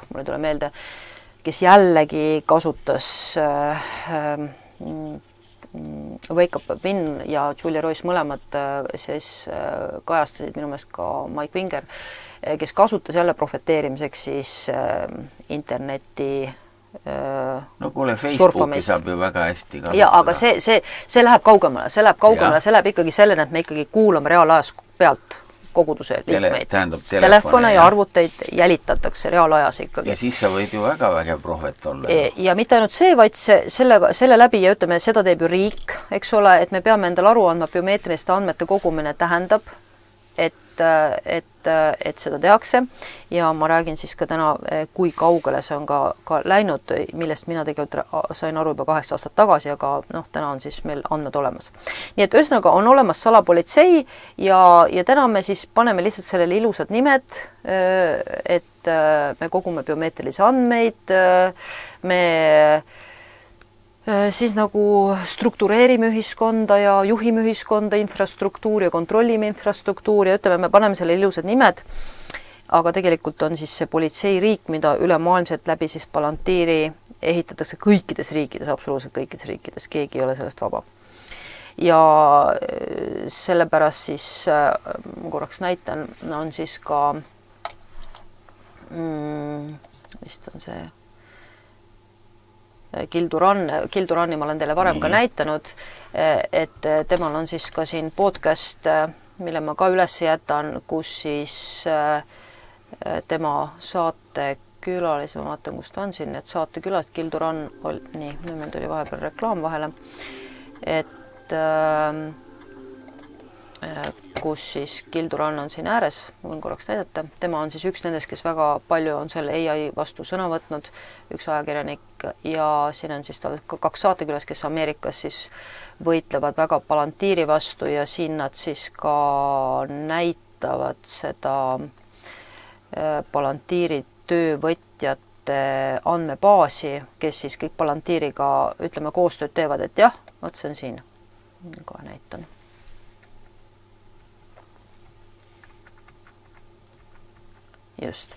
mulle tule meelde, kes jällegi kasutas Wake Up Win ja Julia Royce mõlemad siis kajastasid minu meelest ka Mike Winger, kes kasutas jälle profeteerimiseks siis interneti no kuule, Facebooki saab ju väga hästi kasutada. Ja, aga see läheb kaugemale, see läheb ikkagi sellena, et me ikkagi kuulame reaalajas pealt koguduse liikmeid. Telefone ja arvuteid jälitatakse reaalajas ikkagi. Ja siis sa võid ju väga vägev prohvet olla. Ja mitte ainult see, vaid selle läbi ja ütleme, seda teeb ju riik, eks ole, et me peame endale aru andma, biomeetriliste andmete kogumine tähendab, et seda tehakse ja ma räägin siis ka täna, kui kaugele see on ka läinud, millest mina tegelikult sain aru juba 8 aastat tagasi, aga täna on siis meil andmed olemas. Nii et ühesõnaga on olemas salapolitsei ja täna me siis paneme lihtsalt sellele ilusad nimed, et me kogume biomeetrilisi andmeid, me siis nagu struktureerime ühiskonda ja juhime ühiskonda, infrastruktuuri ja kontrollime infrastruktuuri ja ütleme, me paneme selle ilusad nimed, aga tegelikult on siis see politseiriik, mida ülemaailmselt läbi siis Palantiiri ehitatakse kõikides riikides, absoluutselt kõikides riikides, keegi ei ole sellest vaba. Ja sellepärast siis, ma korraks näitan, on siis ka, vist on see Gilduranni ma olen teile varem ka näitanud, et temal on siis ka siin podcast, mille ma ka üles jätan, kus siis tema saatekülalisi, ma vaatan, kus ta on siin, et saatekülast Gildurann, nii, nüüd meil tuli vahepeal reklaam vahele, et kus siis Gildurann on siin ääres, ma võin korraks näidata, tema on siis üks nendest, kes väga palju on selle AI vastu sõna võtnud, üks ajakirjanik ja siin on siis tal 2 saatekülas, kes Ameerikas siis võitlevad väga Palantiiri vastu ja siin nad siis ka näitavad seda Palantiiri töövõtjate andmebaasi, kes siis kõik Palantiiriga, ütleme, koostööd teevad, et jah, vot see on siin, kohe näitan. Just,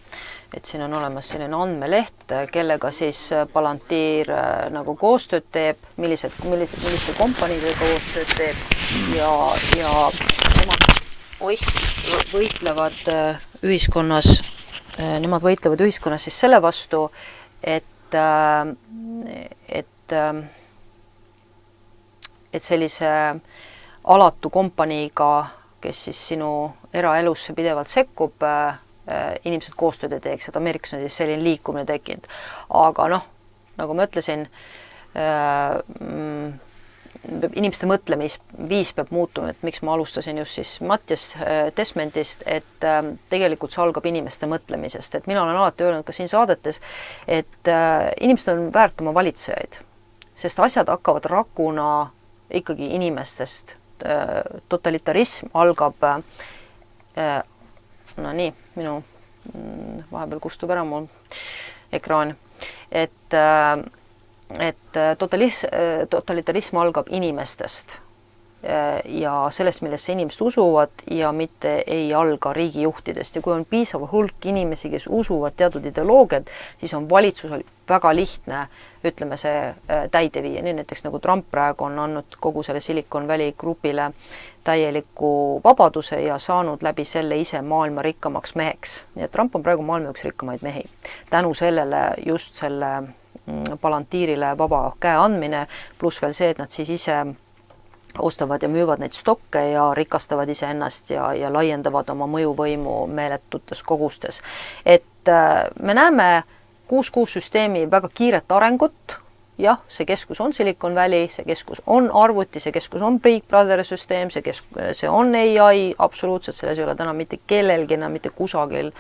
et siin on olemas selline andmeleht, kellega siis Palantiir nagu koostööd teeb, milliste kompaniidega koostööd teeb ja nemad võitlevad ühiskonnas, siis selle vastu, et sellise alatu kompaniiga, kes siis sinu eraelusse pidevalt sekkub, inimesed koostööd ei teeks, et Ameerikas on siis selline liikumine tekkinud. Aga nagu ma ütlesin, inimeste mõtlemisviis peab muutuma, et miks ma alustasin just siis Mattias Desmondist, et tegelikult see algab inimeste mõtlemisest, et mina olen alati öelnud ka siin saadetes, et inimesed on väärt oma valitsejaid, sest asjad hakkavad rakuna ikkagi inimestest. Totalitarism algab no nii, minu vahepeal kustub ära mul ekraan, et totalitarism algab inimestest ja sellest, millesse inimesed usuvad ja mitte ei alga riigijuhtidest. Ja kui on piisav hulk inimesi, kes usuvad teatud ideoloogiat, siis on valitsusel väga lihtne, ütleme, see täide viia. Nii näiteks nagu Trump praegu on andnud kogu selle Silicon Valley grupile täieliku vabaduse ja saanud läbi selle ise maailma rikkamaks meheks. Nii et Trump on praegu maailma üks rikkamaid mehi. Tänu sellele just selle Palantiirile vaba käe andmine, pluss veel see, et nad siis ise ostavad ja müüvad neid stokke ja rikastavad iseennast ja laiendavad oma mõjuvõimu meeletutes kogustes. Et me näeme 6 süsteemi väga kiiret arengut. Jah, see keskus on Silicon Valley, see keskus on arvuti, see keskus on Big Brotheri süsteem, see on AI, absoluutselt, selles ei ole täna mitte kellelgi, mitte kusagil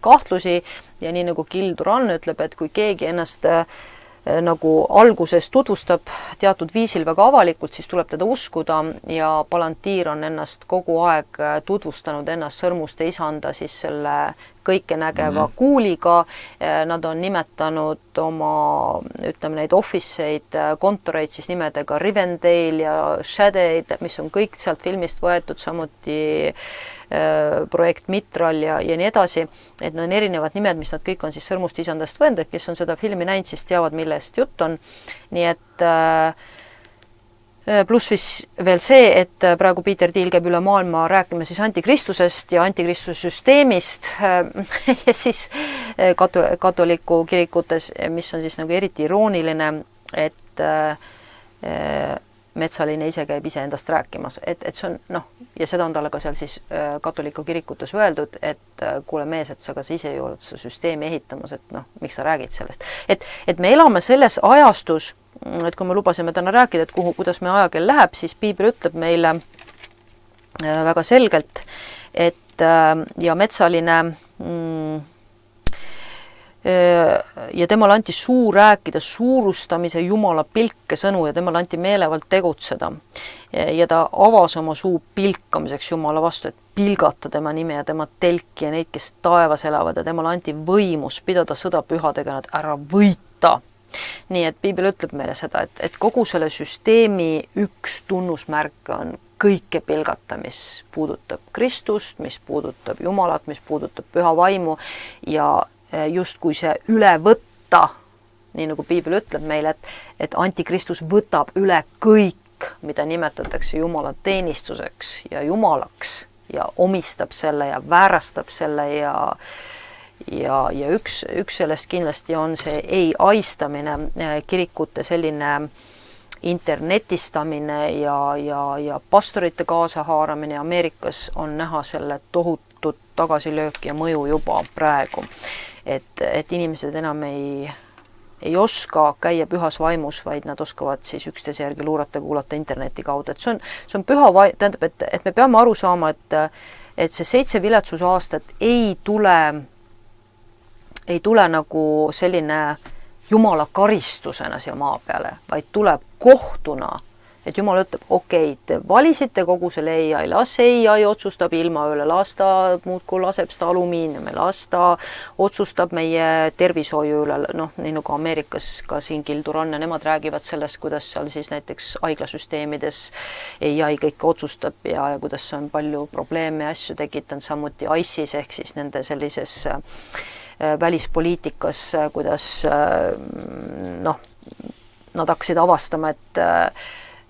kahtlusi ja nii nagu Gildurann ütleb, et kui keegi ennast nagu alguses tutvustab teatud viisil väga avalikult, siis tuleb teda uskuda ja Palantiir on ennast kogu aeg tutvustanud ennast sõrmuste isanda siis selle kõikenägeva kuuliga. Nad on nimetanud oma, ütleme, neid office'eid, kontoreid siis nimedega Rivendale ja Shadowed, mis on kõik sealt filmist võetud, samuti projekt Mitral ja nii edasi, et need on erinevad nimed, mis nad kõik on siis sõrmust isandast võetud, kes on seda filmi näinud, siis teavad, millest jutt on. Nii et pluss veel see, et praegu Peter Thiel käib üle maailma rääkima siis antikristusest ja antikristuse süsteemist ja siis katoliku kirikutes, mis on siis nagu eriti irooniline, et Metsaline ise käib ise endast rääkimas, et see on, ja seda on talle ka seal siis katoliku kirikutes öeldud, et kuule mees, et sa ise ju oled seda süsteemi ehitamas, et miks sa räägid sellest. Et me elame selles ajastus, et kui me lubasime täna rääkida, et kuidas meie ajakeel läheb, siis Piibel ütleb meile väga selgelt, et ja Metsaline ja temale anti suu rääkida suurustamise Jumala pilkesõnu ja temale anti meelevald tegutseda. Ja ta avas oma suu pilkamiseks Jumala vastu, et pilgata tema nime ja tema telki ja neid, kes taevas elavad ja temale anti võimus pidada sõda pühadega, nad ära võita. Nii et Piibel ütleb meile seda, et kogu selle süsteemi üks tunnusmärk on kõike pilgata, mis puudutab Kristust, mis puudutab Jumalat, mis puudutab püha vaimu ja justkui see üle võtta, nii nagu Piibel ütleb meile, et antikristus võtab üle kõik, mida nimetatakse Jumala teenistuseks ja Jumalaks ja omistab selle ja väärastab selle ja üks sellest kindlasti on see ei-aistamine, kirikute selline internetistamine ja pastorite kaasahaaramine. Ameerikas on näha selle tohutut tagasilöök ja mõju juba praegu. Et inimesed enam ei oska käia pühas vaimus, vaid nad oskavad siis üksteise järgi luurata ja kuulata interneti kaudu. Et see on püha vaim, tähendab, et me peame aru saama, et see 7 viletsusaastat ei tule nagu selline Jumala karistusena siia maa peale, vaid tuleb kohtuna, et Jumal ütleb, okei, te valisite kogu selle AI, las AI otsustab ilma üle, las ta muudkui laseb seda alumiiniumi, las ta otsustab meie tervishoiu üle, nii nagu Ameerikas ka siin Gilduranne, nemad räägivad sellest, kuidas seal siis näiteks haiglasüsteemides AI kõike otsustab ja kuidas on palju probleeme ja asju tekitanud, samuti ICE-s ehk siis nende sellises välispoliitikas, kuidas nad hakkasid avastama, et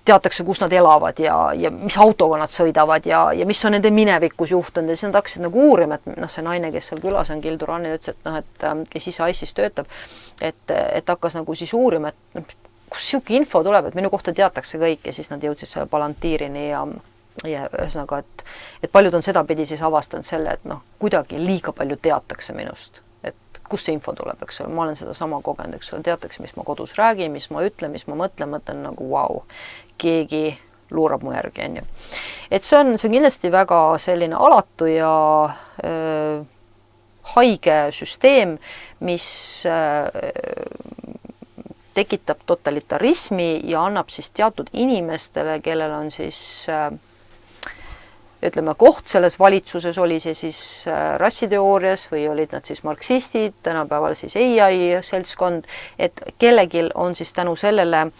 teatakse, kus nad elavad ja mis autoga nad sõidavad ja mis on nende minevikus juhtunud ja siis nad hakkasid nagu uurima, et see naine, kes seal külas on, Gilduranil ütles, et kes ise ICE-s töötab, et hakkas nagu siis uurima, et kus siuke info tuleb, et minu kohta teatakse kõik ja siis nad jõudsid selle Palantirini ja ühesõnaga, et paljud on sedapidi siis avastanud selle, et kuidagi liiga palju teatakse minust. Kust see info tuleb, eks ole, ma olen seda sama kogenud, eks ole, teatakse, mis ma kodus räägin, mis ma ütlen, mis ma mõtlen nagu vau, keegi luurab mu järgi, on ju. Et see on kindlasti väga selline alatu ja haige süsteem, mis tekitab totalitarismi ja annab siis teatud inimestele, kellel on siis ütleme, koht selles valitsuses oli see siis rassiteoorias või olid nad siis marksistid, tänapäeval siis AI seltskond, et kellegil on siis tänu sellele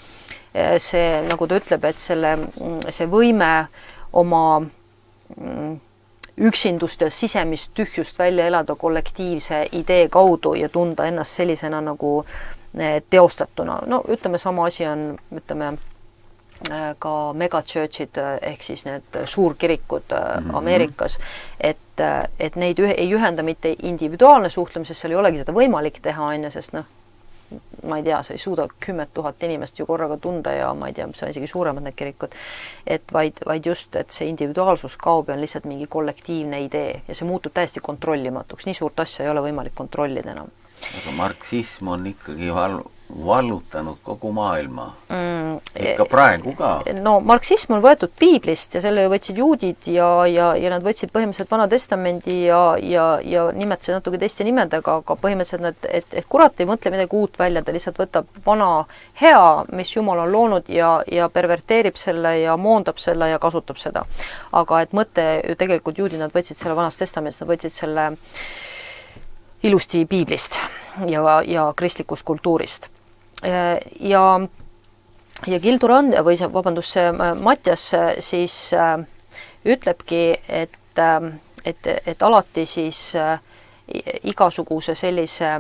see, nagu ta ütleb, et see võime oma üksindust ja sisemist tühjust välja elada kollektiivse idee kaudu ja tunda ennast sellisena nagu teostatuna. Ütleme, sama asi on, ka megachurchid ehk siis need suurkirikud Ameerikas, et neid ei ühenda mitte individuaalne suhtlemise, seal ei olegi seda võimalik teha, sest ma ei tea, sa ei suuda 10 000 inimest ju korraga tunda ja ma ei tea, see on isegi suuremad need kirikud, et vaid just, et see individuaalsus kaob ja on lihtsalt mingi kollektiivne idee ja see muutub täiesti kontrollimatuks, nii suurt asja ei ole võimalik kontrollida enam. Aga marksism on ikkagi vallutanud kogu maailma. Ikka praegu ka. Marksism on võetud Piiblist ja selle võtsid juudid ja nad võtsid põhimõtteliselt Vana Testamendi ja nimetasid natuke teiste nimedega, aga põhimõtteliselt et kurat ei mõtle midagi uut välja, ta lihtsalt võtab vana hea, mis Jumal on loonud ja perverteerib selle ja moondab selle ja kasutab seda. Aga et mõte ju tegelikult juudid, nad võtsid selle Vanast Testamendist, nad võtsid selle ilusti Piiblist ja kristlikust kultuurist. Ja Gilduranne või see Mattias siis ütlebki, et alati siis igasuguse sellise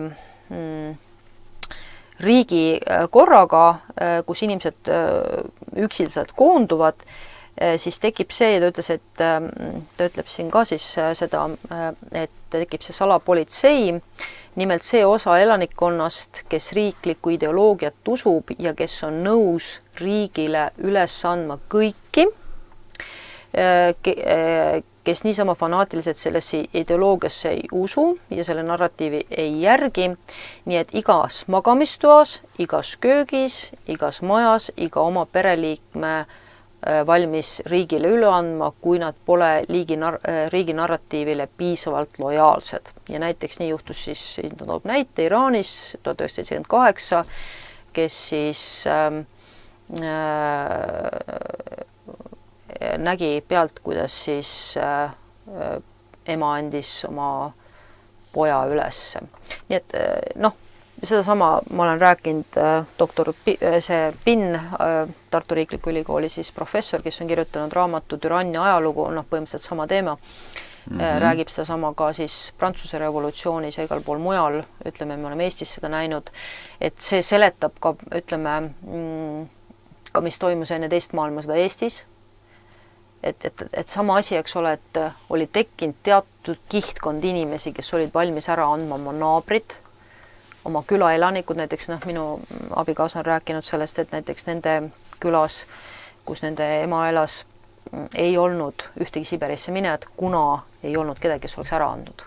riigi korraga, kus inimesed üksildaselt koonduvad, siis tekib see, ja ta ütles, et ta ütleb siin ka siis seda, et tekib see salapolitsei, nimelt see osa elanikkonnast, kes riiklikku ideoloogiat usub ja kes on nõus riigile üles andma kõiki, kes niisama fanaatiliselt sellesse ideoloogiasse ei usu ja selle narratiivi ei järgi, nii et igas magamistoas, igas köögis, igas majas, iga oma pereliikme valmis riigile üle andma, kui nad pole riigi narratiivile piisavalt lojaalsed. Ja näiteks nii juhtus siis, ta toob näite Iraanis 1978, kes siis nägi pealt, kuidas siis ema andis oma poja üles. Nii et sedasama ma olen rääkinud doktor Pinn, Tartu Riikliku Ülikooli siis professor, kes on kirjutanud raamatu Türannia ajalugu, põhimõtteliselt sama teema, räägib seda sama ka siis Prantsuse revolutsioonis ja igal pool mujal, ütleme, me oleme Eestis seda näinud, et see seletab ka, ütleme, ka mis toimus enne teist maailmasõda Eestis, et sama asi, eks ole, et oli tekkinud teatud kihtkond inimesi, kes olid valmis ära andma oma naabrid, oma külaelanikud, näiteks minu abikaasa on rääkinud sellest, et näiteks nende külas, kus nende ema elas, ei olnud ühtegi Siberisse minejat, kuna ei olnud kedagi, kes oleks ära andnud.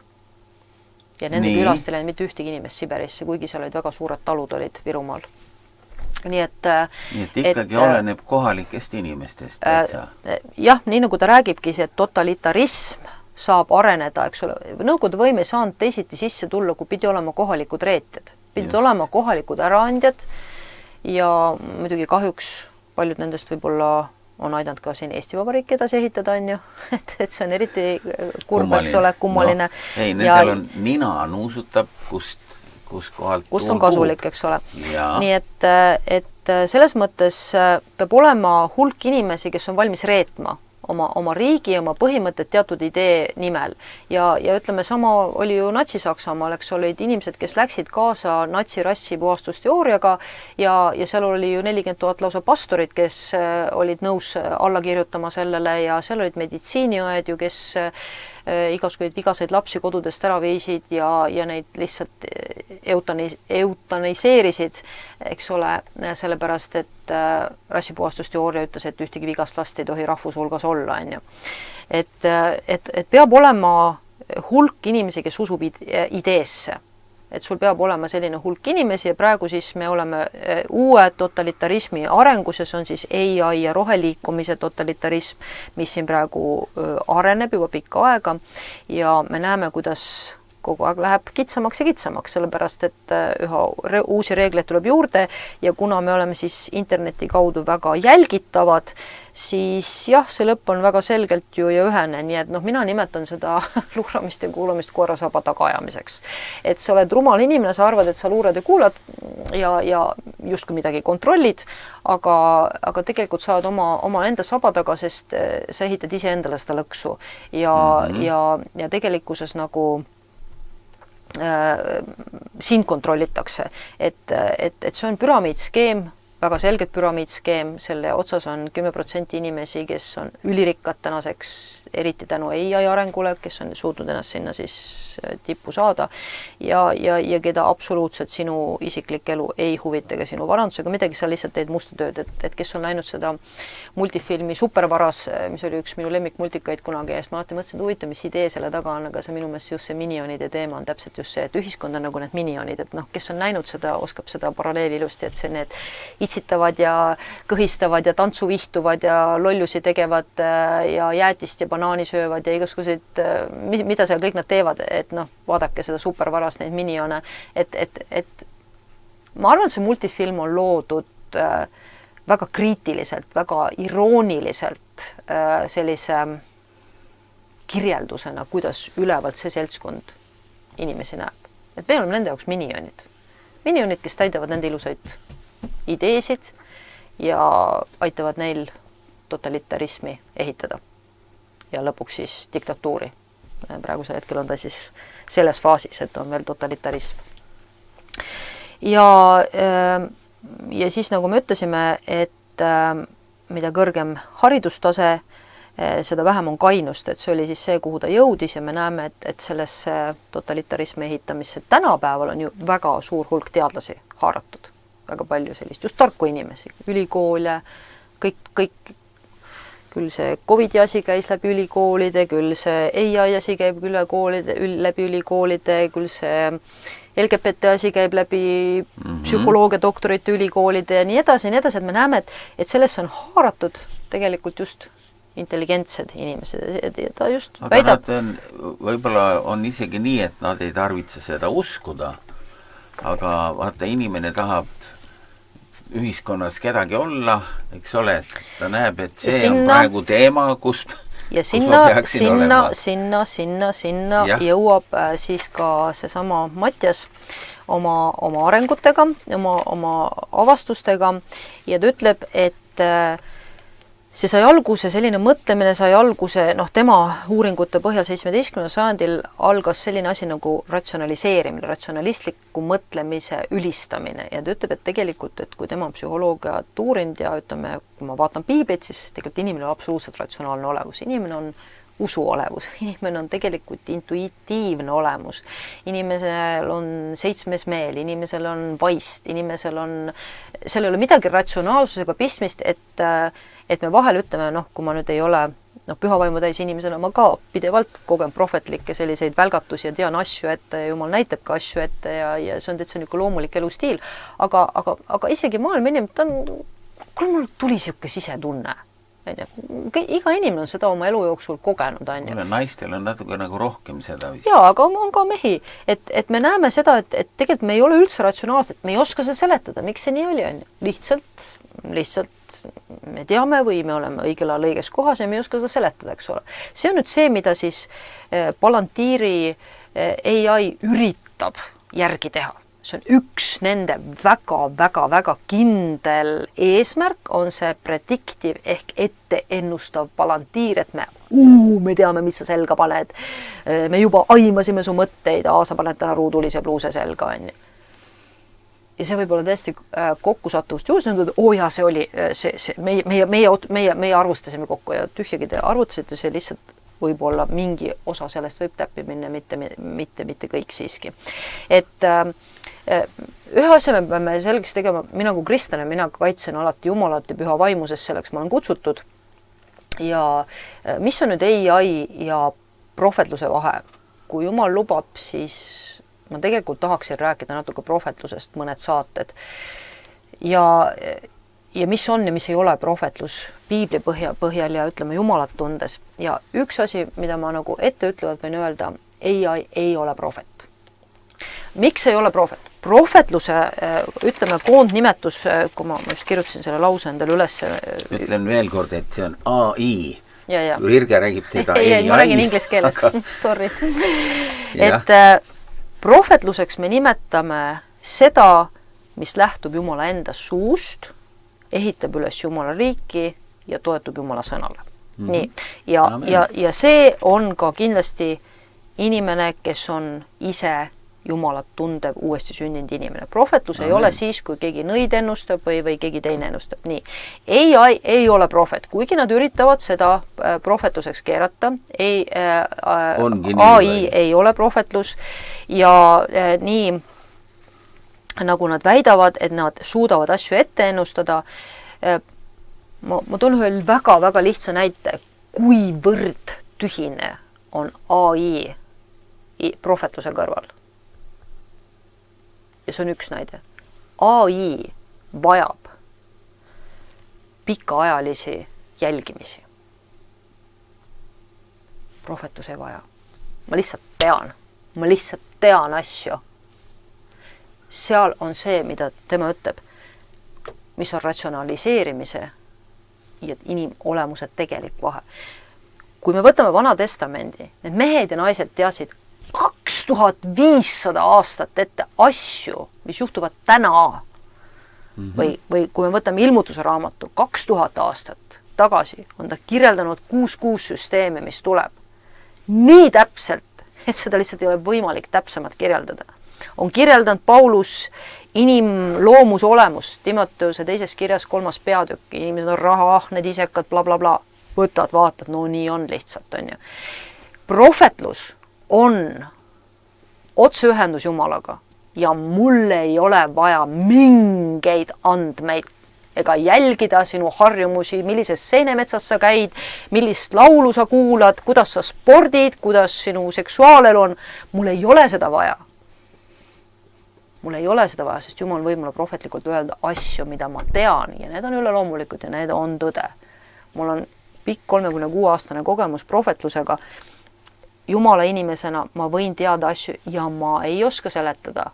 Ja nende külast ei läinud mitte ühtegi inimest Siberisse, kuigi seal olid väga suured talud olid Virumaal. Nii et ikkagi oleneb kohalikest inimestest. Jah, nii nagu ta räägibki, see totalitarism saab areneda, eks ole. Nõukogude võim ei saanud teisiti sisse tulla, kui pidi olema kohalikud reetjad. Pidid olema kohalikud äraandjad ja muidugi kahjuks paljud nendest võib-olla on aidanud ka siin Eesti Vabariik edasi ehitada, on ju. Et see on eriti kurb, eks ole, kummaline. Ei, nendel on nina nuusutab, kus kohalt kus on kasulik, eks ole. Nii et selles mõttes peab olema hulk inimesi, kes on valmis reetma oma riigi, oma põhimõtted teatud idee nimel. Ja ütleme, sama oli ju Natsi-Saksamaal, eks olid inimesed, kes läksid kaasa natsirassi puhastusteooriaga ja seal oli ju 40 000 lausa pastorid, kes olid nõus alla kirjutama sellele ja seal olid meditsiiniõed ju, kes igasuguseid vigaseid lapsi kodudest ära viisid ja neid lihtsalt eutaniseerisid, eks ole, sellepärast, et rassipuhastusteooria ütles, et ühtegi vigast last ei tohi rahvuse hulgas olla, on ju. Et peab olema hulk inimesi, kes usub ideesse. Et sul peab olema selline hulk inimesi ja praegu siis me oleme uue totalitarismi arengus ja see on siis AI ja roheliikumise totalitarism, mis siin praegu areneb juba pikka aega ja me näeme, kuidas kogu aeg läheb kitsamaks ja kitsamaks, sellepärast et üha uusi reegleid tuleb juurde ja kuna me oleme siis interneti kaudu väga jälgitavad, siis jah, see lõpp on väga selgelt ju ja ühene, nii et mina nimetan seda luuramist ja kuulamist koerasaba tagaajamiseks. Et sa oled rumal inimene, sa arvad, et sa luurad ja kuulad ja justkui midagi kontrollid, aga tegelikult sa oled oma enda saba taga, sest sa ehitad ise endale seda lõksu ja tegelikkuses nagu sind kontrollitakse, et see on püramiidskeem, väga selgelt püramiidskeem, selle otsas on 10% inimesi, kes on ülirikkad tänaseks, eriti tänu AI arengule, kes on suutnud ennast sinna siis tippu saada ja keda absoluutselt sinu isiklik elu ei huvita ega sinu varandusega midagi, sa lihtsalt teed musta tööd, et kes on näinud seda multifilmi Supervaras, mis oli üks minu lemmikmultikaid kunagi ja ma alati mõtlesin, et huvitav, mis idee selle taga on, aga see minu meelest just see minionide teema on täpselt just see, et ühiskond on nagu need minionid, et kes on näinud seda, oskab seda paralleeli ilusti, et see need itsitavad ja kõhistavad ja tantsu vihtuvad ja lollusi tegevad ja jäätist ja banaani söövad ja igasuguseid, mida seal kõik nad teevad, et vaadake seda Supervaras, neid minione, et ma arvan, et see multifilm on loodud väga kriitiliselt, väga irooniliselt sellise kirjeldusena, kuidas ülevalt see seltskond inimesi näeb. Et me oleme nende jaoks minionid. Minionid, kes täidavad nende ilusaid ideesid ja aitavad neil totalitarismi ehitada ja lõpuks siis diktatuuri. Praegusel hetkel on ta siis selles faasis, et on veel totalitarism. Ja siis nagu me ütlesime, et mida kõrgem haridustase, seda vähem on kainust, et see oli siis see, kuhu ta jõudis ja me näeme, et sellesse totalitarismi ehitamisse tänapäeval on ju väga suur hulk teadlasi haaratud. Väga palju sellist, just tarku inimesi, ülikoole, kõik, küll see COVID-i asi käis läbi ülikoolide, küll see AI asi käib läbi ülikoolide, küll see LGBT asi käib läbi psühholoogia doktorite ülikoolide ja nii edasi, et me näeme, et sellesse on haaratud tegelikult just intelligentsed inimesed, ta just aga väidab. Võib-olla on isegi nii, et nad ei tarvitse seda uskuda, aga vaata, inimene tahab ühiskonnas kedagi olla, eks ole, et ta näeb, et see on praegu teema, kus ja sinna jõuab siis ka seesama Mattias oma arengutega, oma avastustega ja ta ütleb, et see sai alguse, selline mõtlemine sai alguse, tema uuringute põhjal 17. sajandil algas selline asi nagu ratsionaliseerimine, ratsionalistliku mõtlemise ülistamine ja ta ütleb, et tegelikult, et kui tema psühholoogiat uurinud ja ütleme, kui ma vaatan piiblit, siis tegelikult inimene on absoluutselt ratsionaalne olevus, inimene on usuolevus, inimene on tegelikult intuitiivne olemus, inimesel on 7. meel, inimesel on vaist, inimesel on, seal ei ole midagi ratsionaalsusega pistmist, et me vahel ütleme, kui ma nüüd ei ole püha vaimu täis inimesena, ma ka pidevalt kogen prohvetlikke selliseid välgatusi ja tean asju ette ja Jumal näitab ka asju ette ja see on täitsa niisugune loomulik elustiil, aga isegi maailma inimene, kuule mul tuli niisugune sisetunne. Iga inimene on seda oma elu jooksul kogenud. Naistel on natuke nagu rohkem seda vist. Jaa, aga on ka mehi, et me näeme seda, et tegelikult me ei ole üldse ratsionaalsed, me ei oska seda seletada, miks see nii oli. Lihtsalt me teame või me oleme õigel ajal õiges kohas ja me ei oska seda seletada, eks ole. See on nüüd see, mida siis Palantiiri AI üritab järgi teha. See on üks nende väga kindel eesmärk, on see prediktiv ehk ette ennustav Palantiir, et me teame, mis sa selga paned. Me juba aimasime su mõtteid, sa paned täna ruudulise pluuse selga, on. Ja see võib olla tõesti kokkusattuvust juhus, jaa, see oli, meie arvustasime kokku ja tühjagi te arvutasite, see lihtsalt võib-olla mingi osa sellest võib täppi minna, mitte kõik siiski. Et ühe asja me peame selgeks tegema, mina kui kristlane, mina kaitsen alati Jumalat ja püha vaimu, sest selleks ma olen kutsutud. Ja mis on nüüd AI ja prohvetluse vahe? Kui Jumal lubab, siis ma tegelikult tahaksin rääkida natuke prohvetlusest mõned saated. Ja mis on ja mis ei ole prohvetlus piibli põhjal ja ütleme Jumalat tundes. Ja üks asi, mida ma nagu ette ütlevalt võin öelda, AI ei ole prohvet. Miks ei ole prohvet? Prohvetluse, ütleme koondnimetus, kui ma just kirjutasin selle lause endale üles. Ütlen veel kord, et see on AI. Ja. Virge räägib teda AI. Ma räägin inglis keeles, sorry. Et prohvetluseks me nimetame seda, mis lähtub Jumala enda suust, ehitab üles Jumala riiki ja toetub Jumala sõnale. Nii. Ja see on ka kindlasti inimene, kes on ise Jumalat tundev uuesti sündinud inimene. Prohvetlus ei ole siis, kui keegi nõid ennustab või keegi teine ennustab. Nii. AI ei ole prohvet, kuigi nad üritavad seda prohvetluseks keerata. AI ei ole prohvetlus ja nii nagu nad väidavad, et nad suudavad asju ette ennustada. Ma toon ühel väga lihtsa näite, kuivõrd tühine on AI prohvetluse kõrval. Ja see on üks näide. AI vajab pikaajalisi jälgimisi. Prohvetlus ei vaja. Ma lihtsalt tean asju. Seal on see, mida tema ütleb, mis on ratsionaliseerimise ja inimolemuse tegelik vahe. Kui me võtame Vana Testamendi, need mehed ja naised teadsid 2500 aastat ette asju, mis juhtuvad täna. Või kui me võtame ilmutuse raamatu 2000 aastat tagasi, on ta kirjeldanud 6 süsteemi, mis tuleb. Nii täpselt, et seda lihtsalt ei ole võimalik täpsemalt kirjeldada. On kirjeldanud Paulus inimloomuse olemust, Timoteuse 2. kirjas 3. peatükk, inimesed on rahaahned, isekad, blablabla. Võtad, vaatad, no nii on lihtsalt, on ju. Prohvetlus on otseühendus Jumalaga ja mul ei ole vaja mingeid andmeid ega jälgida sinu harjumusi, millises seenemetsas sa käid, millist laulu sa kuulad, kuidas sa spordid, kuidas sinu seksuaalelu on. Mul ei ole seda vaja. Sest Jumal võib mulle prohvetlikult öelda asju, mida ma tean ja need on üleloomulikud ja need on tõde. mul on pikk 36-aastane kogemus prohvetlusega, Jumala inimesena ma võin teada asju ja ma ei oska seletada,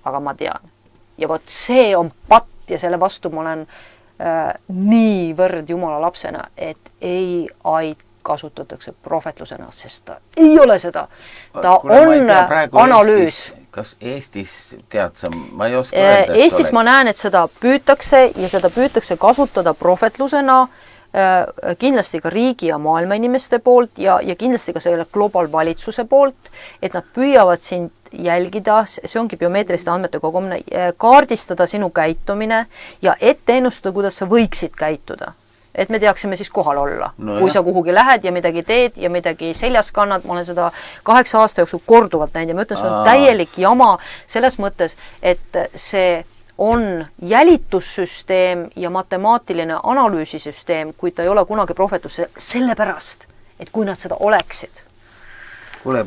aga ma tean. Ja vot see on patt ja selle vastu ma olen niivõrd Jumala lapsena, et AI kasutatakse prohvetlusena, sest ta ei ole seda. Ta on analüüs. Kas Eestis tead sa, ma ei oska öelda, Eestis ma näen, et seda püütakse ja seda püütakse kasutada prohvetlusena kindlasti ka riigi ja maailma inimeste poolt ja kindlasti ka selle globaalvalitsuse poolt, et nad püüavad sind jälgida, see ongi biomeetriliste andmete kogumine, kaardistada sinu käitumine ja ette ennustada, kuidas sa võiksid käituda. Et me teaksime siis kohal olla. Kui sa kuhugi lähed ja midagi teed ja midagi seljas kannad, ma olen seda 8 aasta jooksul korduvalt näinud ja ma ütlen, see on täielik jama selles mõttes, et see on jälitussüsteem ja matemaatiline analüüsisüsteem, kuid ta ei ole kunagi prohvetus sellepärast, et kui nad seda oleksid,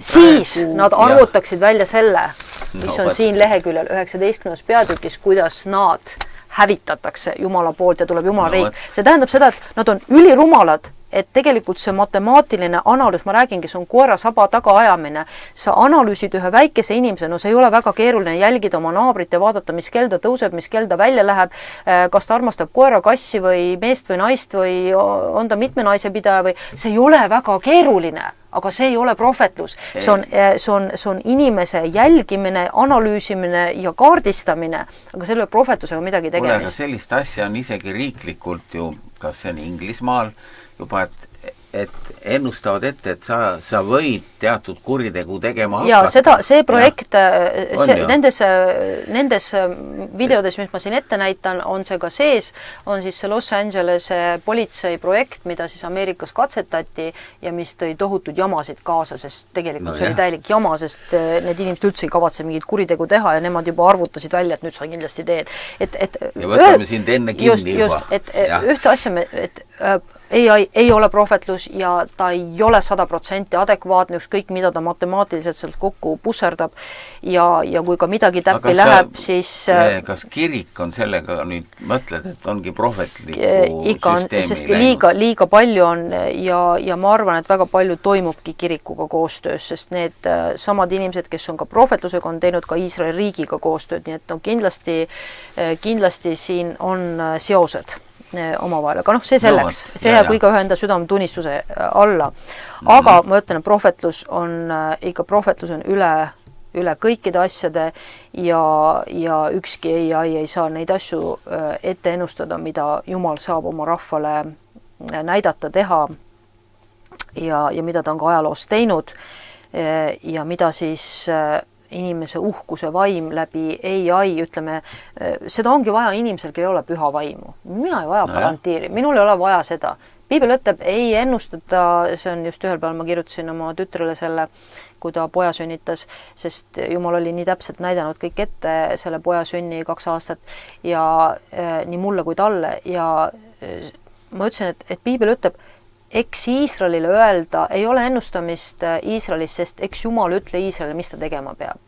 siis nad arvutaksid välja selle, mis on siin leheküljel 19. peatükis, kuidas nad hävitatakse Jumala poolt ja tuleb Jumala riik. See tähendab seda, et nad on ülirumalad, et tegelikult see matemaatiline analüüs, ma räägingi, see on koera saba tagaajamine. Sa analüüsid ühe väikese inimese, no see ei ole väga keeruline jälgida oma naabrit ja vaadata, mis kell ta tõuseb, mis kell ta välja läheb, kas ta armastab koera, kassi või meest või naist või on ta mitme naise pidaja või see ei ole väga keeruline. Aga see ei ole prohvetlus. See on inimese jälgimine, analüüsimine ja kaardistamine, aga selle prohvetlusega midagi tegemist. Aga sellist asja on isegi riiklikult ju, kas see on Inglismaal juba, et ennustavad ette, et sa võid teatud kuritegu tegema hakata. Ja see projekt, nendes videodes, mis ma siin ette näitan, on see ka sees, on siis see Los Angeles politsei projekt, mida siis Ameerikas katsetati ja mis tõi tohutud jamasid kaasa, sest tegelikult see oli täielik jama, sest need inimesed üldse ei kavatse mingit kuritegu teha ja nemad juba arvutasid välja, et nüüd sa kindlasti teed. Ja võtame sind enne kinni juba. Ühte asja, et ei ole prohvetlus ja ta ei ole 100% adekvaatne, ükskõik mida ta matemaatiliselt sealt kokku pusserdab ja kui ka midagi täppi läheb, siis... Kas kirik on sellega nüüd mõtled, et ongi prohvetliku süsteemi sest liiga palju on ja ma arvan, et väga palju toimubki kirikuga koostöös, sest need samad inimesed, kes on ka prohvetlusega, on teinud ka Iisraeli riigiga koostööd, nii et kindlasti siin on seosed omavahel, aga see selleks, see jääb iga ühe enda südametunnistuse alla. Aga ma ütlen, et prohvetlus on üle kõikide asjade ja ükski AI ei saa neid asju ette ennustada, mida Jumal saab oma rahvale näidata, teha ja mida ta on ka ajaloos teinud ja mida siis inimese uhkuse vaim läbi AI, ütleme, seda ongi vaja inimesel, kellel ei ole püha vaimu. Mina ei vaja palantiiri, minul ei ole vaja seda. Piibel ütleb, ei ennustada, see on just ühel päeval ma kirjutasin oma tütrele selle, kui ta poja sünnitas, sest Jumal oli nii täpselt näidanud kõik ette selle poja sünni 2 aastat ja nii mulle kui talle ja ma ütlesin, et Piibel ütleb, eks Iisraelile öelda, ei ole ennustamist Iisraelis, sest eks Jumal ütle Iisraelile, mis ta tegema peab.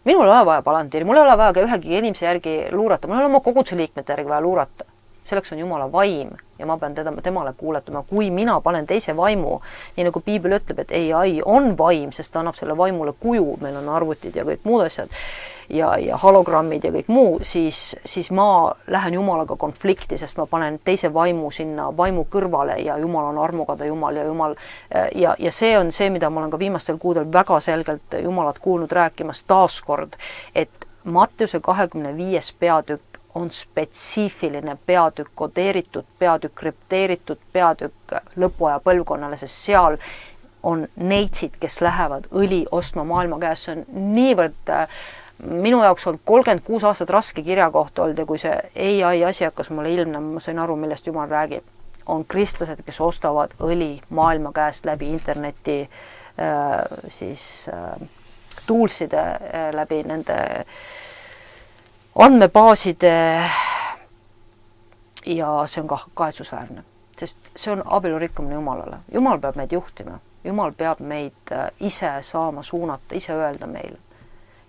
Minul ei ole vaja palantiiri, mul ei ole vaja ka ühegi inimese järgi luurata, mul ei ole oma koguduse liikmete järgi vaja luurata. Selleks on Jumala vaim ja ma pean temale kuuletama. Kui mina panen teise vaimu, nii nagu Piibel ütleb, et AI on vaim, sest ta annab selle vaimule kuju, meil on arvutid ja kõik muud asjad ja hologrammid ja kõik muu, siis ma lähen Jumalaga konflikti, sest ma panen teise vaimu sinna vaimu kõrvale ja Jumal on armukade Jumal ja see on see, mida ma olen ka viimastel kuudel väga selgelt Jumalat kuulnud rääkimas taaskord, et Matteuse 25. peatükk on spetsiifiline peatükk, kodeeritud peatükk, krüpteeritud peatükk lõpuaja põlvkonnale, sest seal on neitsid, kes lähevad õli ostma maailma käes. See on niivõrd, minu jaoks on 36 aastat raske kirjakoht olnud ja kui see AI asi hakkas mulle ilmnema, ma sain aru, millest Jumal räägib. On kristlased, kes ostavad õli maailma käest läbi interneti toolside, läbi nende andmebaaside ja see on kahetsusväärne, sest see on abielu rikkumine Jumalale. Jumal peab meid juhtima, Jumal peab meid ise saama suunata, ise öelda meile.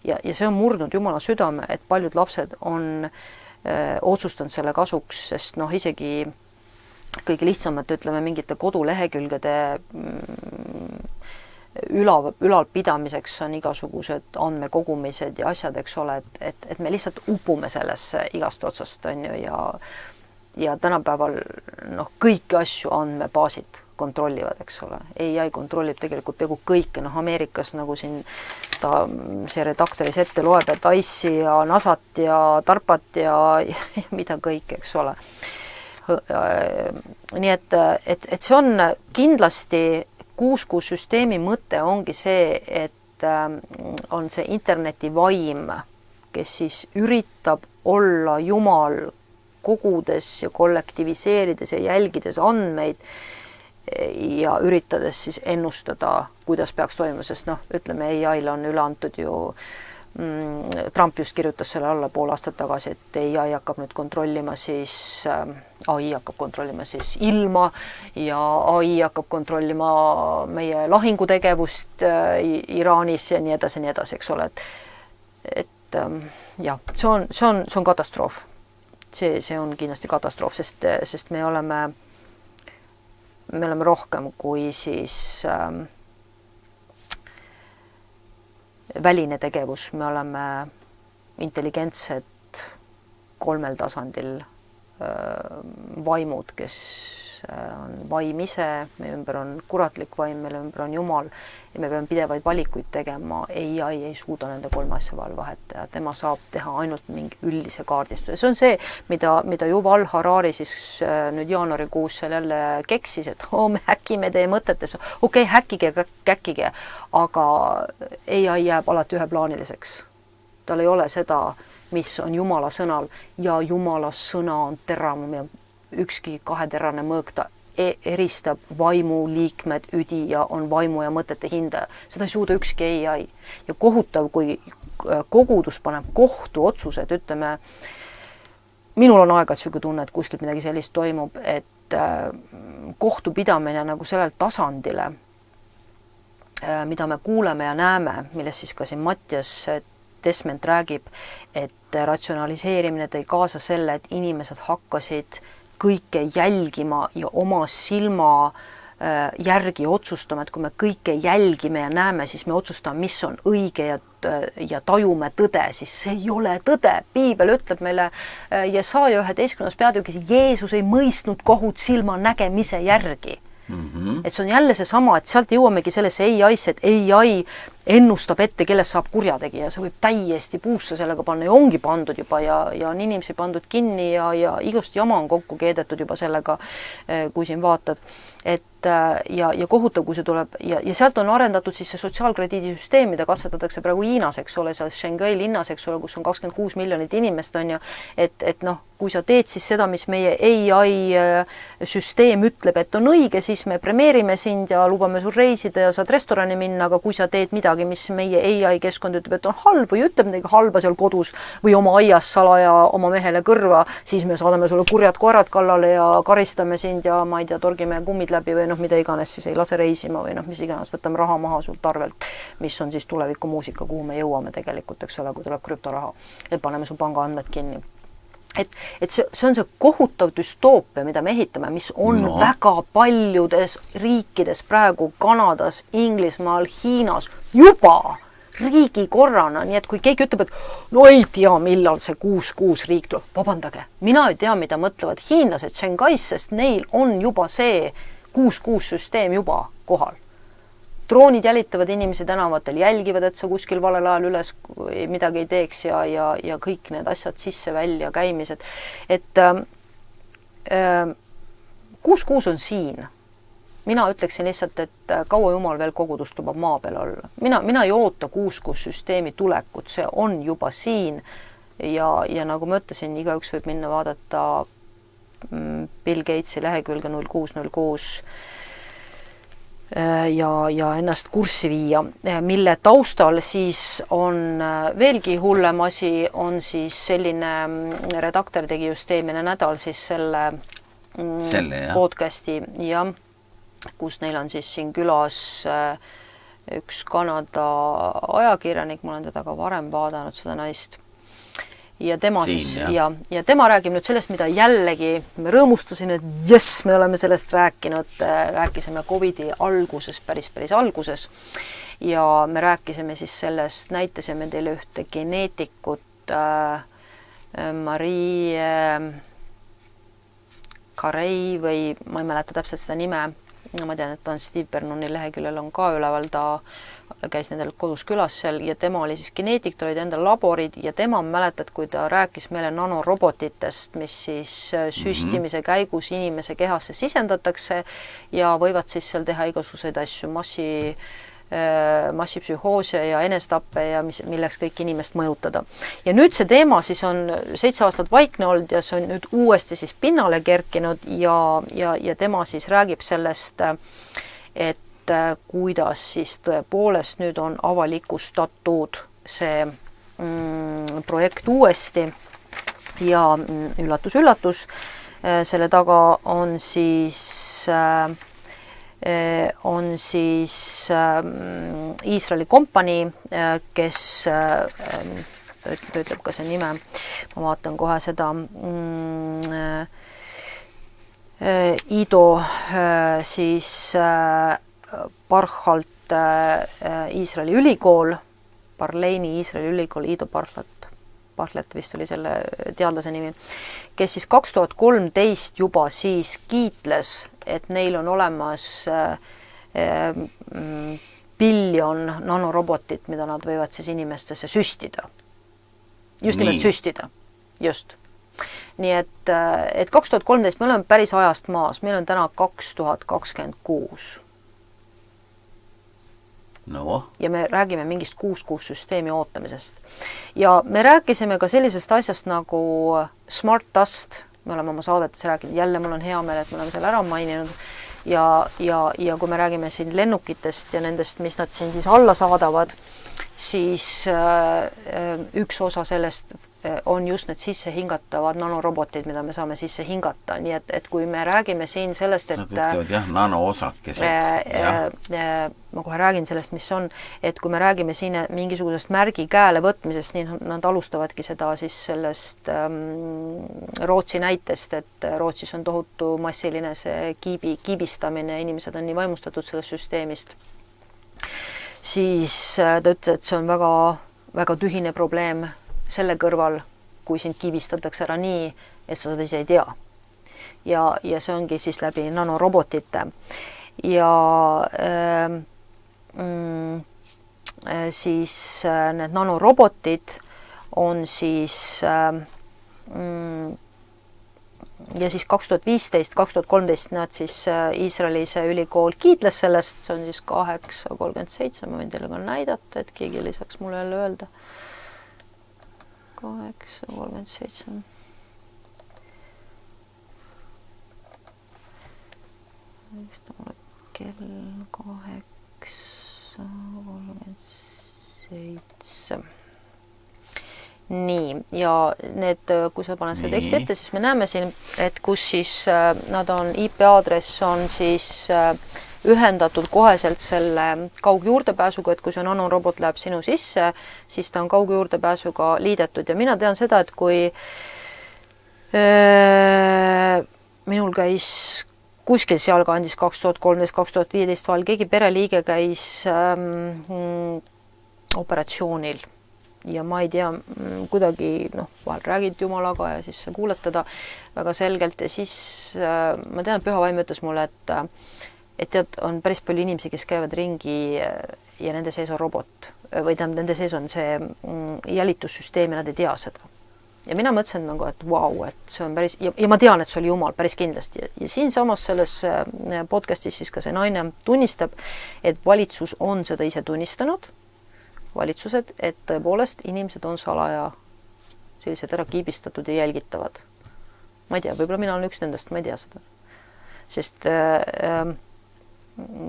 Ja see on murdnud Jumala südame, et paljud lapsed on otsustanud selle kasuks, sest isegi kõige lihtsamalt ütleme mingite kodulehekülgede ülalpidamiseks on igasugused andmekogumised ja asjad, eks ole, et me lihtsalt upume sellesse igast otsast, on ju, ja tänapäeval kõiki asju andmebaasid kontrollivad, eks ole. AI kontrollib tegelikult peaaegu kõike, Ameerikas nagu siin see redaktoris ette loeb, et ICE ja NASAt ja DARPat ja mida kõik, eks ole. Nii et see on kindlasti 6-6-süsteemi mõte ongi see, et on see interneti vaim, kes siis üritab olla jumal kogudes ja kollektiviseerides ja jälgides andmeid ja üritades siis ennustada, kuidas peaks toimuma, sest ütleme, AI-le on üle antud ju Trump just kirjutas selle alla pool aastat tagasi, et AI hakkab nüüd kontrollima siis ilma ja AI hakkab kontrollima meie lahingutegevust Iraanis ja nii edasi, eks ole. Et jah, see on katastroof. See on kindlasti katastroof, sest me oleme rohkem kui siis väline tegevus, me oleme intelligentsed 3 tasandil vaimud, kes on vaim ise, meie ümber on kuratlik vaim, meie ümber on Jumal ja me peame pidevaid valikuid tegema. AI ei suuda nende 3 asja vahel vahet teha, tema saab teha ainult mingi üldise kaardistuse. See on see, mida Yuval Harari siis nüüd jaanuarikuus seal jälle keksis, et me häkime teie mõtetes, okei, häkkige, aga AI jääb alati üheplaaniliseks. Tal ei ole seda, mis on Jumala sõnal ja Jumala sõna on teravam ja ükski 2-terane mõõk, ta eristab vaimu liikmed üdi ja on vaimu ja mõtete hindaja. Seda ei suuda ükski AI. Ja kohutav, kui kogudus paneb kohtuotsused, ütleme, minul on aeg-ajalt selline tunne, et kuskilt midagi sellist toimub, et kohtupidamine nagu sellel tasandile, mida me kuuleme ja näeme, millest siis ka siin Mattias Desment räägib, et ratsionaliseerimine tõi kaasa selle, et inimesed hakkasid kõike jälgima ja oma silma järgi otsustama, et kui me kõike jälgime ja näeme, siis me otsustame, mis on õige ja tajume tõde, siis see ei ole tõde. Piibel ütleb meile Jesaja 11. peatükis, Jeesus ei mõistnud kohut silma nägemise järgi. Et see on jälle see sama, et sealt jõuamegi sellesse AI-sse, et AI ennustab ette, kellest saab kurjategija, see võib täiesti puusse sellega panna ja ongi pandud juba ja on inimesi pandud kinni ja igust jama on kokku keedetud juba sellega, kui siin vaatad. Ja kohutav, kui see tuleb ja sealt on arendatud siis see sotsiaalkrediidisüsteem, mida katsetatakse praegu Hiinas, eks ole, seal Shanghai linnas, eks ole, kus on 26 miljonit inimest on ja et kui sa teed siis seda, mis meie AI süsteem ütleb, et on õige, siis me premeerime sind ja lubame sul reisida ja saad restorani minna, aga kui sa teed midagi, mis meie AI keskkond ütleb, et on halb või ütleb midagi halba seal kodus või oma aias salaja oma mehele kõrva, siis me saadame sulle kurjad koerad kallale ja karistame sind ja ma ei tea, torgime kummid läbi või mida iganes, siis ei lase reisima või mis iganes, võtame raha maha sult arvelt, mis on siis tulevikumuusika, kuhu me jõuame tegelikult, eks ole, kui tuleb krüptoraha, et paneme su pangaandmed kinni. Et see on see kohutav düstoopia, mida me ehitame, mis on väga paljudes riikides praegu, Kanadas, Inglismaal, Hiinas juba riigikorrana, nii et kui keegi ütleb, et ei tea, millal see 6-6 riik tuleb, vabandage, mina ei tea, mida mõtlevad hiinlased Shanghais, sest neil on juba see 6-6 süsteem juba kohal. Droonid jälitavad inimesi tänavatel, jälgivad, et sa kuskil valel ajal üles midagi ei teeks ja kõik need asjad sisse-välja käimised. Et 6-6 on siin. Mina ütleksin lihtsalt, et kaua Jumal veel kogudust lubab maa peal olla. Mina ei oota 6-6 süsteemi tulekut, see on juba siin ja nagu ma ütlesin, igaüks võib minna vaadata Bill Gatesi lehekülge 0606 ja ennast kurssi viia, mille taustal siis on veelgi hullem asi, on siis selline redaktor tegi just eelmine nädal siis selle podcasti ja kus neil on siis siin külas üks Kanada ajakirjanik, ma olen teda ka varem vaadanud, seda naist. ja tema Siin, siis ja tema räägib nüüd sellest, mida jällegi me rõõmustasin, et jess, me oleme sellest rääkinud, rääkisime Covidi alguses, päris alguses ja me rääkisime siis sellest, näitasime teile ühte geneetikut Marie Carey või ma ei mäleta täpselt seda nime, ma tean, et on Steve Bernoni leheküljel on ka üleval, ta käis nendel kodus külas seal ja tema oli siis geneetik, ta olid enda laborid ja tema mäletad, kui ta rääkis meile nanorobotitest, mis siis süstimise käigus inimese kehasse sisendatakse ja võivad siis seal teha igasuguseid asju, massipsühhoose ja enestappe ja milleks kõik inimest mõjutada. Ja nüüd see teema siis on 7 aastat vaikne olnud ja see on nüüd uuesti siis pinnale kerkinud ja tema siis räägib sellest, et kuidas siis tõepoolest nüüd on avalikustatud see projekt uuesti ja üllatus, selle taga on siis Iisraeli kompanii, kes ta ütleb ka see nime, ma vaatan kohe seda Ido siis Barchalt Iisraeli ülikool, Barleini Iisraeli ülikool, Ido Barchlet vist oli selle teadlase nimi, kes siis 2013 juba siis kiitles, et neil on olemas biljon nanorobotit, mida nad võivad siis inimestesse süstida. Just nimelt süstida, just. Nii et 2013 me oleme päris ajast maas, meil on täna 2026. No. Ja me räägime mingist 6 süsteemi ootamisest. Ja me rääkisime ka sellisest asjast nagu Smart Dust, me oleme oma saadetes rääkinud, jälle mul on hea meel, et me oleme selle ära maininud ja kui me räägime siin lennukitest ja nendest, mis nad siin siis alla saadavad, siis üks osa sellest on just need sisse hingatavad nanorobotid, mida me saame sisse hingata, nii et kui me räägime siin sellest, et nad ütlevad jah, nanoosakesed. Ma kohe räägin sellest, mis on, et kui me räägime siin mingisugusest märgi käele võtmisest, nii nad alustavadki seda siis sellest Rootsi näitest, et Rootsis on tohutu massiline see kiibistamine, inimesed on nii vaimustatud sellest süsteemist, siis ta ütles, et see on väga, väga tühine probleem selle kõrval, kui sind kiibistatakse ära nii, et sa seda ise ei tea. Ja see ongi siis läbi nanorobotite. Ja siis need nanorobotid on siis ja siis 2015, 2013 nad siis Iisraeli see ülikool kiitles sellest, see on siis 837, ma võin teile ka näidata, et keegi lisaks mulle jälle öelda. 837. Kell 837. Nii, ja need, kui sa paned selle teksti ette, siis me näeme siin, et kus siis nad on, IP-aadress on siis ühendatud koheselt selle kaugjuurdepääsuga, et kui see nanorobot läheb sinu sisse, siis ta on kaugjuurdepääsuga liidetud ja mina tean seda, et kui minul käis kuskil sealkandis 2013-2015 vahel, keegi pereliige käis operatsioonil ja ma ei tea, kuidagi vahel räägid jumalaga ja siis sa kuuled teda väga selgelt ja siis ma tean, et Püha Vaim ütles mulle, et tead, on päris palju inimesi, kes käivad ringi ja nende sees on robot või nende sees on see jälitussüsteem ja nad ei tea seda. Ja mina mõtlesin et vau, et see on päris, ja ma tean, et see oli Jumal päris kindlasti. Ja siin samas selles podcastis siis ka see naine tunnistab, et valitsus on seda ise tunnistanud, valitsused, et tõepoolest inimesed on salaja sellised ära kiibistatud ja jälgitavad. Ma ei tea, võib-olla mina olen üks nendest, ma ei tea seda. Sest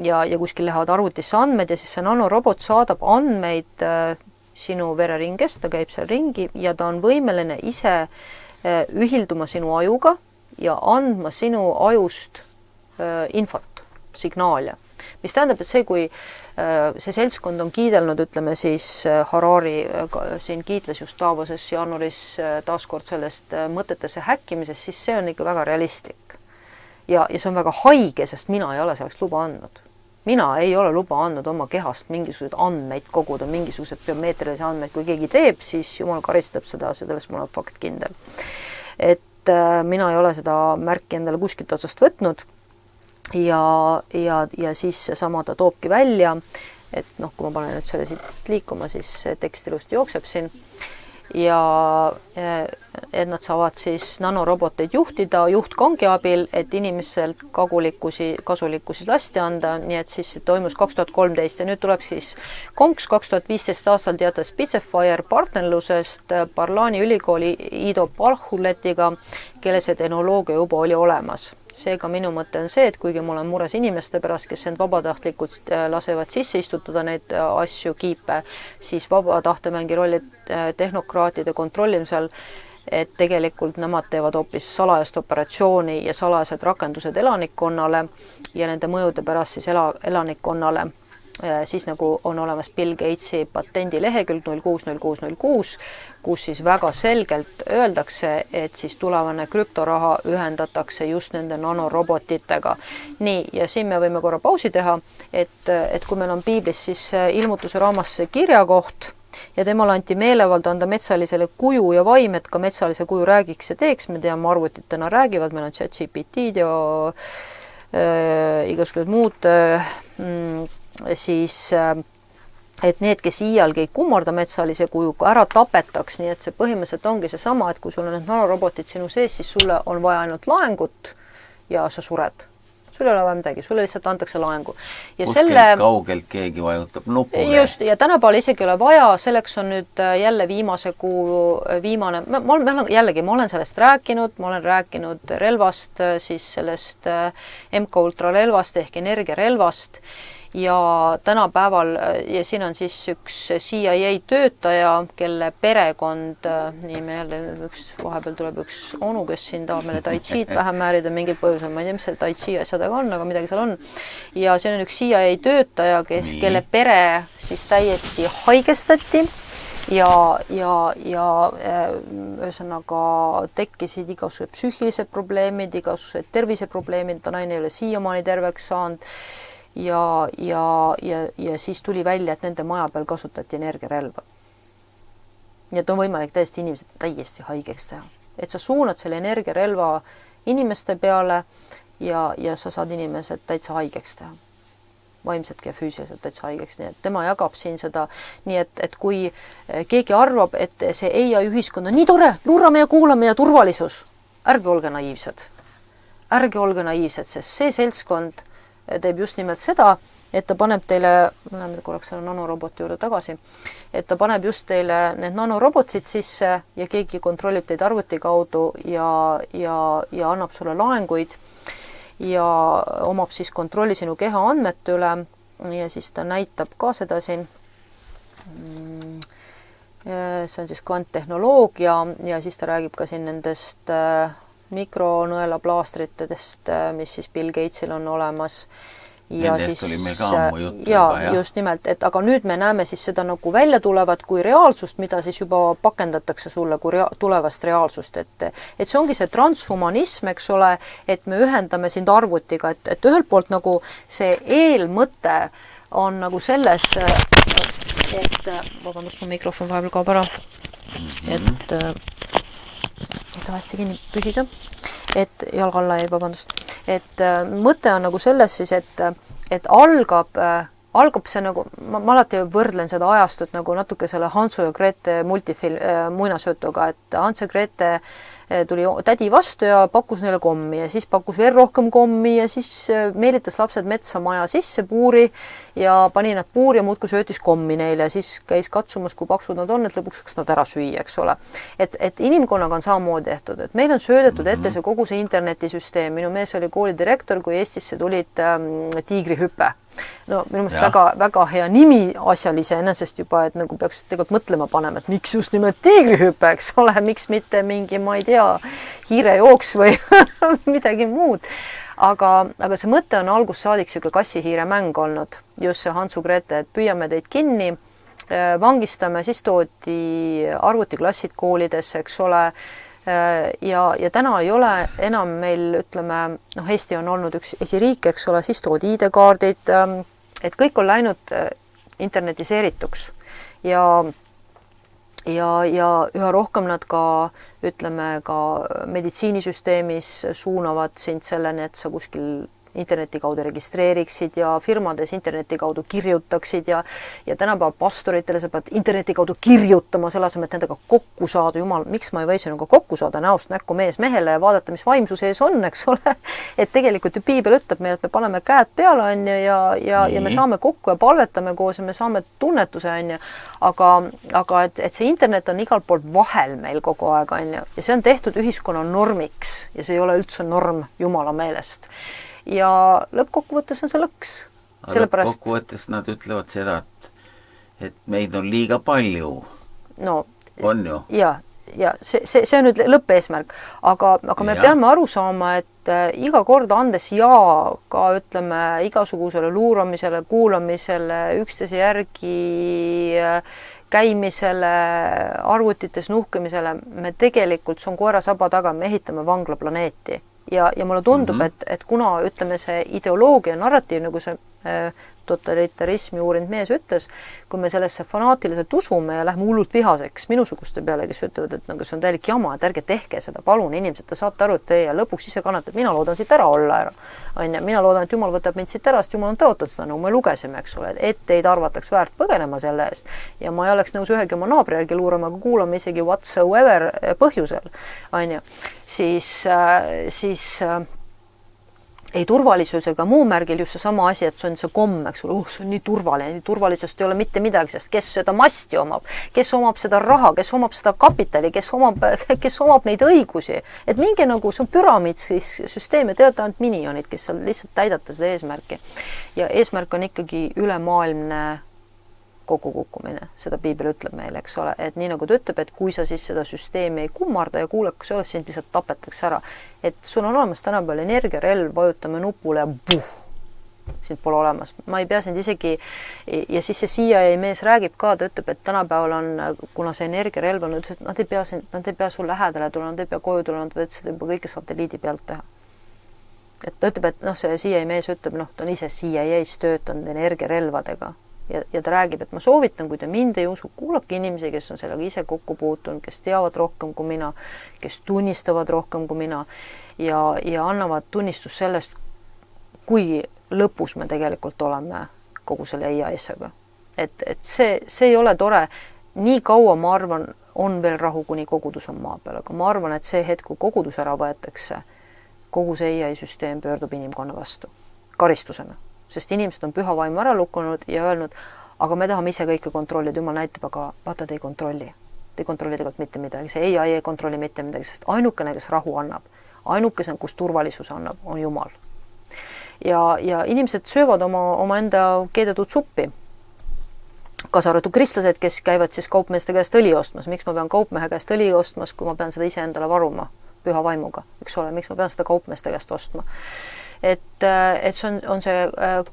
ja kuskil lähevad arvutisse andmed ja siis see nanorobot saadab andmeid sinu vereringest, ta käib seal ringi ja ta on võimeline ise ühilduma sinu ajuga ja andma sinu ajust infot, signaalia. mis tähendab, et see, kui see seltskond on kiidelnud, ütleme siis Harari siin kiitles just Davosis jaanuaris taaskord sellest mõtetesse häkkimisest, siis see on ikka väga realistlik. Ja see on väga haige, sest mina ei ole selleks luba andnud. Mina ei ole luba andnud oma kehast mingisugused andmeid koguda, mingisugused biomeetrilisi andmeid. Kui keegi teeb, siis jumal karistab seda, sellest mul on fakt kindel. Et mina ei ole seda märki endale kuskilt otsast võtnud ja siis sama ta toobki välja, et kui ma panen nüüd selle siit liikuma, siis tekst ilusti jookseb siin ja et nad saavad siis nanoroboteid juhtida juhtkongi abil, et inimeselt kasulikku siis lasti anda, nii et siis see toimus 2013 ja nüüd tuleb siis konks 2015 aastal teatas Spitfire partnerlusest Barlani ülikooli Ido Palhuletiga, kelle see tehnoloogia juba oli olemas. Seega minu mõte on see, et kuigi ma olen mures inimeste pärast, kes end vabatahtlikult lasevad sisse istutada neid asju, kiipe, siis vabatahtemäängi rolli tehnokraatide kontrollimisel, et tegelikult nemad teevad hoopis salajast operatsiooni ja salajased rakendused elanikkonnale ja nende mõjude pärast siis elanikkonnale, siis nagu on olemas Bill Gatesi patendi lehekülg 060606, kus siis väga selgelt öeldakse, et siis tulevane krüptoraha ühendatakse just nende nanorobotitega. Nii, ja siin me võime korra pausi teha, et kui meil on piiblis siis ilmutuse raamas kirjakoht, ja temale anti meelevald anda metsalisele kuju ja vaim, et ka metsalise kuju räägiks ja teeks, me teame, arvutid täna räägivad, meil on ChatGPT ja igasugused muud, siis et need, kes iialgi ei kummarda metsalise kuju, ära tapetaks, nii et see põhimõtteliselt ongi see sama, et kui sul on need nanorobotid sinu sees, siis sulle on vaja ainult laengut ja sa sured. Sul ei ole vaja midagi, sulle lihtsalt antakse laengu. Ja kuskilt kaugelt keegi vajutab nupule. Just, ja tänapäeval isegi ei ole vaja, selleks on nüüd jälle viimase kuu viimane, ma olen sellest rääkinud, ma olen rääkinud relvast, siis sellest MK ultrarelvast ehk energiarelvast ja tänapäeval, ja siin on siis üks CIA töötaja, kelle perekond, nii me jälle vahepeal tuleb üks onu, kes siin tahab meile tai chi'd vähem määrida mingil põhjusel, ma ei tea, mis selle tai chi asjadega on, aga midagi seal on. Ja see on üks CIA töötaja, kelle pere siis täiesti haigestati ja ühesõnaga tekkisid igasugused psüühilised probleemid, igasugused terviseprobleemid, ta naine ei ole siiamaani terveks saanud. Ja siis tuli välja, et nende maja peal kasutati energiarelva. Nii et on võimalik täiesti inimesed täiesti haigeks teha. Et sa suunad selle energiarelva inimeste peale ja sa saad inimesed täitsa haigeks teha. Vaimselt ja füüsiliselt täitsa haigeks. Nii et tema jagab siin seda, nii et kui keegi arvab, et see EIA ühiskond on nii tore, luurame ja kuulame ja turvalisus, ärge olge naiivsed. Ärge olge naiivsed, sest see seltskond teeb just nimelt seda, et ta paneb teile, ma näeme korraks selle nanoroboti juurde tagasi, et ta paneb just teile need nanorobotsid sisse ja keegi kontrollib teid arvuti kaudu ja annab sulle laenguid ja omab siis kontrolli sinu keha andmete üle ja siis ta näitab ka seda siin. See on siis kvanttehnoloogia ja siis ta räägib ka siin nendest mikronõelaplaastritest, mis siis Bill Gatesil on olemas. Ja nendest siis, oli meil ka ammu juttu ja, juba, just nimelt, et aga nüüd me näeme siis seda nagu välja tulevat kui reaalsust, mida siis juba pakendatakse sulle kui tulevast reaalsust, et see ongi see transhumanism, eks ole, et me ühendame sind arvutiga, et ühelt poolt nagu see eelmõte on nagu selles, et vabandust, mu mikrofon vahepeal kaob ära, et hästi kinni püsida, et jalg alla jäi, vabandust, et mõte on nagu selles siis, et algab see nagu, ma alati võrdlen seda ajastut nagu natuke selle Hansu ja Grete muinasjutuga, et Hans ja Grete tuli tädi vastu ja pakkus neile kommi ja siis pakkus veel rohkem kommi ja siis meelitas lapsed metsa maja sisse puuri ja pani nad puuri ja muudkui söötis kommi neile ja siis käis katsumas, kui paksud nad on, et lõpuks saaks nad ära süüa, eks ole. Et inimkonnaga on samamoodi tehtud, et meil on söödetud ette see kogu see internetisüsteem. Minu mees oli koolidirektor, kui Eestisse tulid tiigrihüpe. No minu mõelest väga hea nimi asjalise ennast juba, et nagu peaks tegelikult mõtlema panema, et miks just nimelt tiigrihüpe, eks ole, miks mitte mingi, ma ei tea, hiirejooks või midagi muud. aga see mõte on algusest saadik niisugune kassi-hiire mäng olnud, just see Hansu Grete, et püüame teid kinni, vangistame, siis toodi arvutiklassid koolidesse, eks ole, ja täna ei ole enam meil, ütleme, noh, Eesti on olnud üks esiriik, eks ole, siis toodi ID-kaardid, et kõik on läinud internetiseerituks ja üha rohkem nad ka, ütleme, ka meditsiinisüsteemis suunavad sind selleni, et sa kuskil interneti kaudu registreeriksid ja firmades interneti kaudu kirjutaksid ja tänapäeva pastoritele sa pead interneti kaudu kirjutama selle asemel, et nendega kokku saada. Jumal, miks ma ei või sinuga kokku saada näost näkku mees mehele ja vaadata, mis vaimsus ees on, eks ole. Et tegelikult ju piibel ütleb meile, et me paneme käed peale, on ju, ja me saame kokku ja palvetame koos ja me saame tunnetuse, on ju. Aga et see internet on igal pool vahel meil kogu aeg, on ju. Ja see on tehtud ühiskonna normiks ja see ei ole üldse norm Jumala meelest. Ja lõppkokkuvõttes on see lõks. Lõppkokkuvõttes nad ütlevad seda, et meid on liiga palju. No, on ju? Ja see on nüüd lõppeesmärk. Aga me peame aru saama, et iga kord andes ka, ütleme, igasugusele luuramisele, kuulamisele, üksteise järgi käimisele, arvutites nuhkimisele, me tegelikult, see on koera saba taga, me ehitame vanglaplaneeti. Ja mulle tundub, et kuna, ütleme, see ideoloogia narratiiv, nagu see totalitarismi uurinud mees ütles, kui me sellesse fanaatiliselt usume ja lähme hullult vihaseks minusuguste peale, kes ütlevad, et nagu see on täielik jama, et ärge tehke seda, palun inimesed, te saate aru, et teie lõpuks ise kannatab, mina loodan siit ära olla ära. Mina loodan, et Jumal võtab mind siit ära, sest Jumal on tõotanud seda, nagu me lugesime, eks ole, et teid arvataks väärt põgenema selle eest. Ja ma ei oleks nõus ühegi oma naabri järgi luurama, aga kuulame isegi whatsoever põhjusel, on ju. Siis ei turvalisusega muu märgil just see sama asi, et see on see komm, eks ole, see on nii turvaline, turvalisust ei ole mitte midagi, sest kes seda masti omab, kes omab seda raha, kes omab seda kapitali, kes omab neid õigusi, et mingi nagu see on püramiid siis süsteem ja teate ainult minionid, kes seal lihtsalt täidata seda eesmärki. Ja eesmärk on ikkagi ülemaailmne kokkukukkumine, seda piibel ütleb meile, eks ole, et nii nagu ta ütleb, et kui sa siis seda süsteemi ei kummarda ja kuule, kas selles sind lihtsalt tapetakse ära, et sul on olemas tänapäeval energiarelv, vajutame nupule ja sind pole olemas. Ma ei pea sind isegi, ja siis see CIA mees räägib ka, ta ütleb, et tänapäeval on, kuna see energiarelv on, ütles, et nad ei pea sul lähedale tulla, nad ei pea koju tulla, nad võid seda juba kõike satelliidi pealt teha. Et ta ütleb, et see CIA mees ütleb, ta on ise CIA-s töötanud energiarelvadega. Ja ta räägib, et ma soovitan, kui te mind ei usu, kuulake inimesi, kes on sellega ise kokku puutunud, kes teavad rohkem kui mina, kes tunnistavad rohkem kui mina ja annavad tunnistus sellest, kui lõpus me tegelikult oleme kogu selle EIS-ega. Et see ei ole tore. Nii kaua, ma arvan, on veel rahu, kuni kogudus on maa peal, aga ma arvan, et see hetk, kui kogudus ära võetakse, kogu see EIS-süsteem pöördub inimkonna vastu karistusena. Sest inimesed on püha vaimu ära lukkunud ja öelnud, aga me tahame ise kõike kontrollida, Jumal näitab, aga vaata, te ei kontrolli. Te ei kontrolli tegelikult mitte midagi, see ei kontrolli mitte midagi, sest ainukene, kes rahu annab, ainukene, kus turvalisus annab, on Jumal. Ja inimesed söövad oma enda keedetud suppi. Kaasa arvatud kristlased, kes käivad siis kaupmeeste käest õli ostmas. Miks ma pean kaupmehe käest õli ostmas, kui ma pean seda ise endale varuma püha vaimuga? Eks ole, miks ma pean seda kaupmeeste käest ostma? Et see on see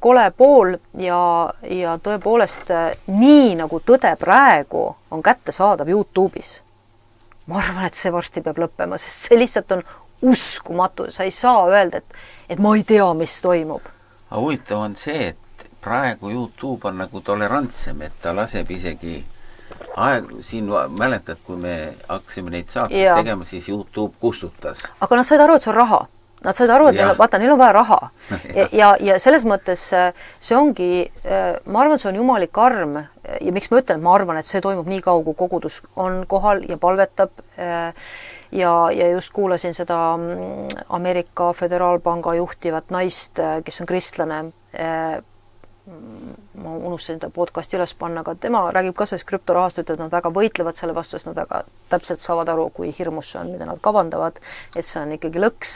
kole pool ja tõepoolest nii nagu tõde praegu on kättesaadav YouTube'is. Ma arvan, et see varsti peab lõppema, sest see lihtsalt on uskumatu. Sa ei saa öelda, et ma ei tea, mis toimub. Aga huvitav on see, et praegu YouTube on nagu tolerantsem, et ta laseb isegi siin mäletad, kui me hakkasime neid saateid tegema, siis YouTube kustutas. Aga nad said aru, et see on raha. Nad said aru, et neil on vaja raha. Ja selles mõttes see ongi, ma arvan, see on jumalik arm ja miks ma ütlen, et ma arvan, et see toimub nii kaua, kui kogudus on kohal ja palvetab ja just kuulasin seda Ameerika Föderaalpanga juhtivat naist, kes on kristlane. Ma unustasin seda podcasti üles panna, aga tema räägib ka sellest krüptorahast, ütleb, et nad väga võitlevad selle vastu, sest nad väga täpselt saavad aru, kui hirmus see on, mida nad kavandavad, et see on ikkagi lõks.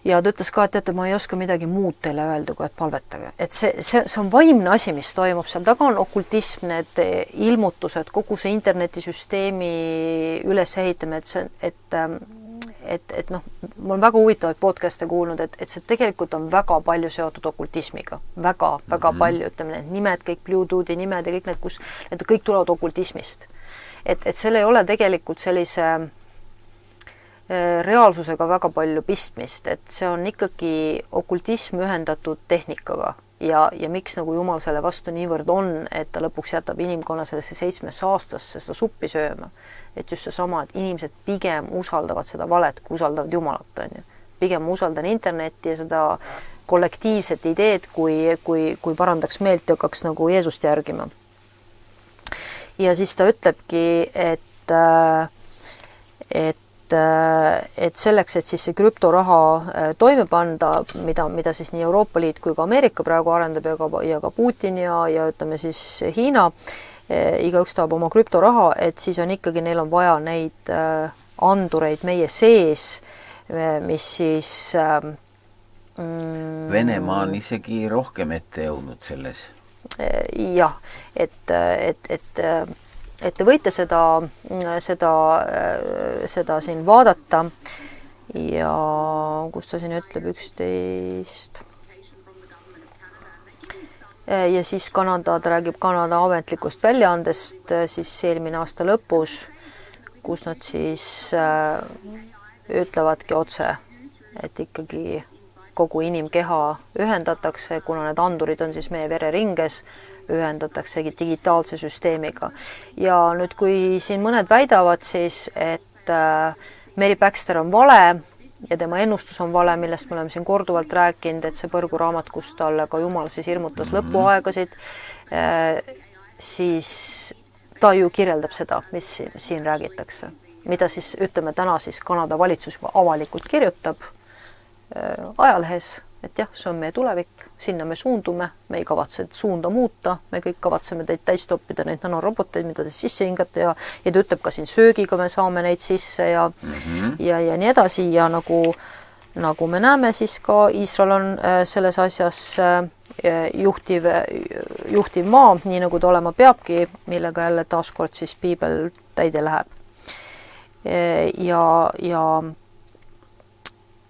Ja ta ütles ka, et teate, ma ei oska midagi muud teile öelda, kui et palvetage. Et see on vaimne asi, mis toimub. Seal taga on okultism, need ilmutused, kogu see internetisüsteemi üles ehitame, et noh, ma olen väga huvitavaid podcast'e kuulnud, et see tegelikult on väga palju seotud okultismiga. Väga palju, ütleme, need nimed, kõik Bluetoothi nimed ja kõik need, kus need kõik tulevad okultismist. Et seal ei ole tegelikult sellise reaalsusega väga palju pistmist, et see on ikkagi okultism ühendatud tehnikaga ja miks nagu Jumal selle vastu niivõrd on, et ta lõpuks jätab inimkonna sellesse 7 aastasse seda suppi sööma. Et just seesama, et inimesed pigem usaldavad seda valet, kui usaldavad Jumalat, on ju. Pigem usaldan internetti ja seda kollektiivset ideed, kui parandaks meelt ja hakkaks nagu Jeesust järgima. Ja siis ta ütlebki, et selleks, et siis see krüptoraha toime panda, mida siis nii Euroopa Liit kui ka Ameerika praegu arendab ja ka Putin ja ütleme siis Hiina, igaüks tahab oma krüptoraha, et siis on ikkagi, neil on vaja neid andureid meie sees, mis siis Venemaa on isegi rohkem ette jõudnud selles. Jah, et te võite seda siin vaadata ja kus ta siin ütleb 11. Ja siis ta räägib Kanada ametlikust väljaandest siis eelmine aasta lõpus, kus nad siis ütlevadki otse, et ikkagi kogu inimkeha ühendatakse, kuna need andurid on siis meie vereringes, ühendataksegi digitaalse süsteemiga. Ja nüüd, kui siin mõned väidavad siis, et Mary Baxter on vale ja tema ennustus on vale, millest me oleme siin korduvalt rääkinud, et see põrguraamat, kus talle ka Jumal siis hirmutas lõpuaegasid, siis ta ju kirjeldab seda, mis siin räägitakse. Mida siis, ütleme, täna siis Kanada valitsus juba avalikult kirjutab ajalehes, et jah, see on meie tulevik, sinna me suundume, me ei kavatse suunda muuta, me kõik kavatseme teid täis toppida neid nanoroboteid, mida te sisse hingate ja ta ütleb ka siin söögiga me saame neid sisse ja nii edasi ja nagu me näeme, siis ka Iisrael on selles asjas juhtiv maa, nii nagu ta olema peabki, millega jälle taaskord siis piibel täide läheb.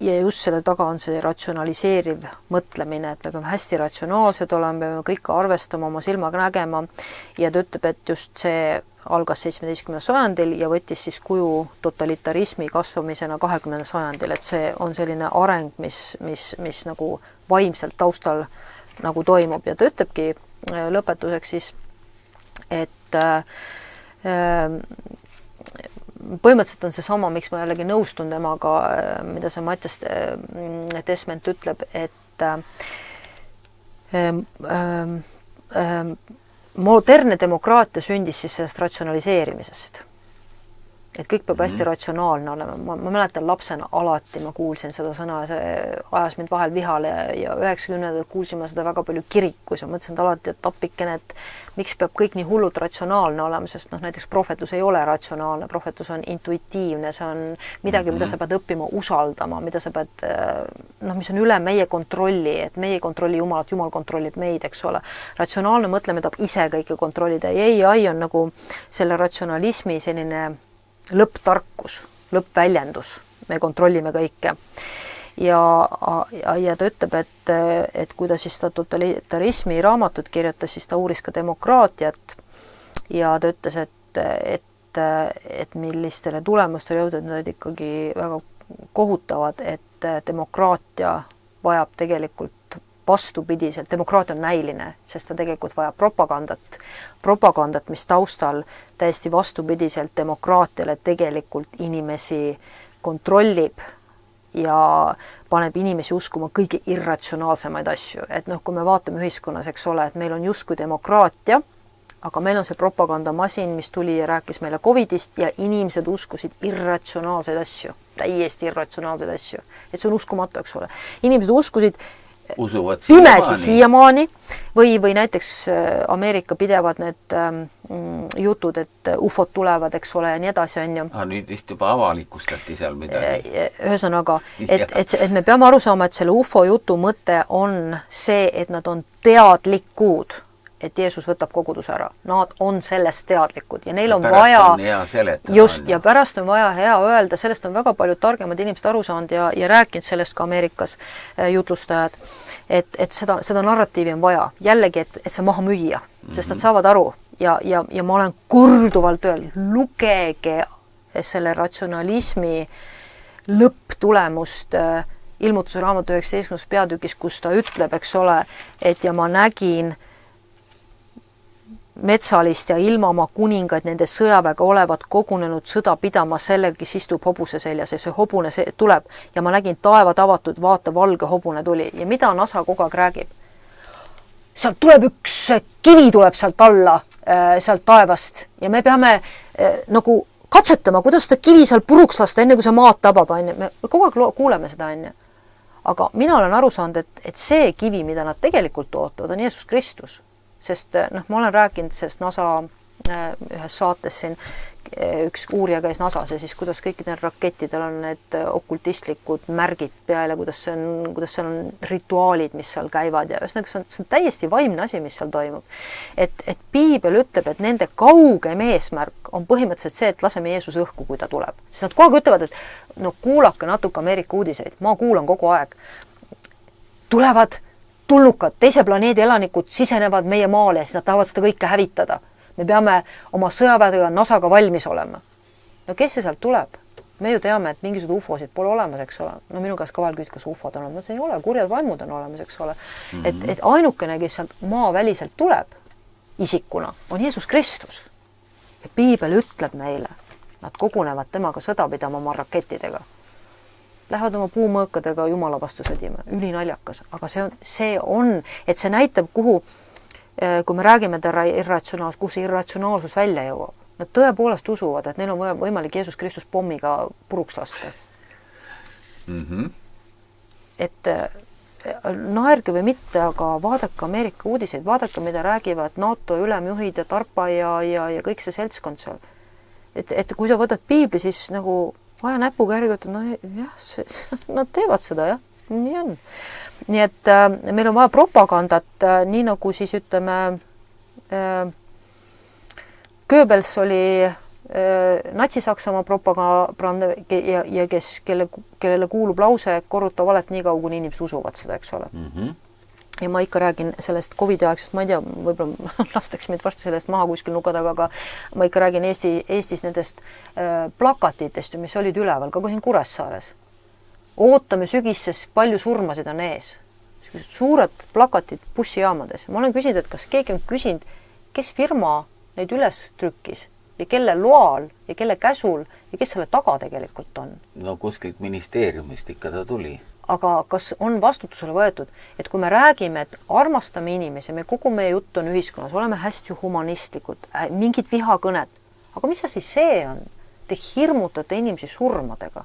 Ja just selle taga on see ratsionaliseeriv mõtlemine, et me peame hästi ratsionaalsed olema, me peame kõike arvestama, oma silmaga nägema ja ta ütleb, et just see algas 17. sajandil ja võttis siis kuju totalitarismi kasvamisena 20. sajandil, et see on selline areng, mis nagu vaimselt taustal nagu toimub ja ta ütlebki lõpetuseks siis, et põhimõtteliselt on see sama, miks ma jällegi nõustun temaga, mida see Mattias Desmet ütleb, et modernne demokraatia sündis siis sellest ratsionaliseerimisest. Et kõik peab hästi ratsionaalne olema. Ma mäletan lapsena alati, ma kuulsin seda sõna, see ajas mind vahel vihale ja 90. kuulsin ma seda väga palju kirikus ja mõtlesin alati, et appikene, et miks peab kõik nii hullult ratsionaalne olema, sest näiteks prohvetus ei ole ratsionaalne, prohvetus on intuitiivne, see on midagi, mida sa pead õppima usaldama, mida sa pead, mis on üle meie kontrolli, et meie kontrolli Jumalat, Jumal kontrollib meid, eks ole. Ratsionaalne mõtleme tahab ise kõike kontrollida ja AI on nagu selle ratsionalismi selline lõpptarkus, lõppväljendus, me kontrollime kõike. Ja ta ütleb, et kui ta siis ta totalitarismi raamatut kirjutas, siis ta uuris ka demokraatiat ja ta ütles, et millistele tulemustele jõudnud need ikkagi väga kohutavad, et demokraatia vajab tegelikult vastupidiselt, demokraatia on näiline, sest ta tegelikult vajab propagandat, mis taustal täiesti vastupidiselt demokraatiale tegelikult inimesi kontrollib ja paneb inimesi uskuma kõige irratsionaalsemaid asju. Et kui me vaatame ühiskonnas, eks ole, et meil on justkui demokraatia, aga meil on see propagandamasin, mis tuli ja rääkis meile Covidist ja inimesed uskusid irratsionaalseid asju, täiesti irratsionaalseid asju. Et see on uskumatu, eks ole. Inimesed uskusid pimesi siiamaani või näiteks Ameerika pidevad need jutud, et UFOd tulevad, eks ole, ja nii edasi on ju. Nüüd vist juba avalikustati seal midagi. Ühesõnaga, et me peame aru saama, et selle UFO jutu mõte on see, et nad on teadlikud, et Jeesus võtab koguduse ära. Nad on sellest teadlikud ja neil on vaja just, ja pärast on vaja hea öelda, sellest on väga paljud targemad inimesed aru saanud ja rääkinud sellest ka Ameerikas jutlustajad, et seda narratiivi on vaja. Jällegi, et see maha müüa, sest nad saavad aru ja ma olen korduvalt öelnud, lugege selle ratsionalismi lõpptulemust ilmutuse raamatu 19. peatükis, kus ta ütleb, eks ole, et ja ma nägin Metsalist ja Ilmamaa kuningaid nende sõjaväega olevat kogunenud sõda pidama sellel, kes istub hobuse seljas ja see hobune tuleb ja ma nägin taevad avatud, vaata valge hobune tuli ja mida NASA kogu aeg räägib? Sealt tuleb üks kivi tuleb sealt alla, sealt taevast ja me peame nagu katsetama, kuidas seda kivi seal puruks lasta, enne kui see maad tabab, me kogu aeg kuuleme seda, aga mina olen aru saanud, et see kivi, mida nad tegelikult ootavad, on Jeesus Kristus. Sest ma olen rääkinud sellest NASA ühes saates siin, üks uurija käis NASAs ja siis kuidas kõikidel rakettidel on need okultistlikud märgid peal ja kuidas seal on rituaalid, mis seal käivad ja ühesõnaga see on täiesti vaimne asi, mis seal toimub. Et piibel ütleb, et nende kaugem eesmärk on põhimõtteliselt see, et laseme Jeesus õhku, kui ta tuleb. Sest nad kogu aeg ütlevad, et no kuulake natuke Ameerika uudiseid, ma kuulan kogu aeg. Tulevad tulnukad, teise planeedi elanikud sisenevad meie maale ja siis nad tahavad seda kõike hävitada. Me peame oma sõjaväedega NASA-ga valmis olema. No kes see sealt tuleb? Me ju teame, et mingisugused ufosid pole olemas, eks ole. No minu käest ka vahel küsid, kas ufod on olemas. See ei ole, kurjad vaimud on olemas, eks ole. Et ainukene, kes sealt maaväliselt tuleb isikuna, on Jeesus Kristus. Ja piibel ütleb meile, nad kogunevad temaga sõda pidama oma rakettidega. Lähevad oma puumõõkadega jumala vastu sõdima, ülinaljakas, aga see on, et see näitab, kuhu, kui me räägime irratsionaalsus, kuhu see irratsionaalsus välja jõuab. Nad tõepoolest usuvad, et neil on võimalik Jeesus Kristus pommiga puruks lasta. Et naerge või mitte, aga vaadake Ameerika uudiseid, vaadake, mida räägivad NATO ülemjuhid ja Tarpa ja kõik see seltskond seal. Et kui sa võtad piibli, siis nagu vaja näpuga järgi, et no jah, nad teevad seda, jah, nii on. Nii et meil on vaja propagandat, nii nagu siis ütleme, Goebbels oli Natsi-Saksamaa propaganda ja kellele kuulub lause, korruta valet nii kaua, kuni inimesed usuvad seda, eks ole. Ja ma ikka räägin sellest COVID-aegsest, ma ei tea, võib-olla lastaks meid varsti sellest maha kuskil nuka taga, aga ma ikka räägin Eestis nendest plakatitest, mis olid üleval, ka siin Kuressaares. Ootame sügises, palju surmasid on ees. Suured plakatid bussijaamades. Ma olen küsinud, et kas keegi on küsinud, kes firma neid üles trükkis ja kelle loal ja kelle käsul ja kes selle taga tegelikult on? No kuskilt ministeeriumist ikka ta tuli. Aga kas on vastutusele võetud, et kui me räägime, et armastame inimesi, me kogu meie jutt on ühiskonnas, oleme hästi humanistlikud, mingid vihakõned, aga mis asi see on? Te hirmutate inimesi surmadega.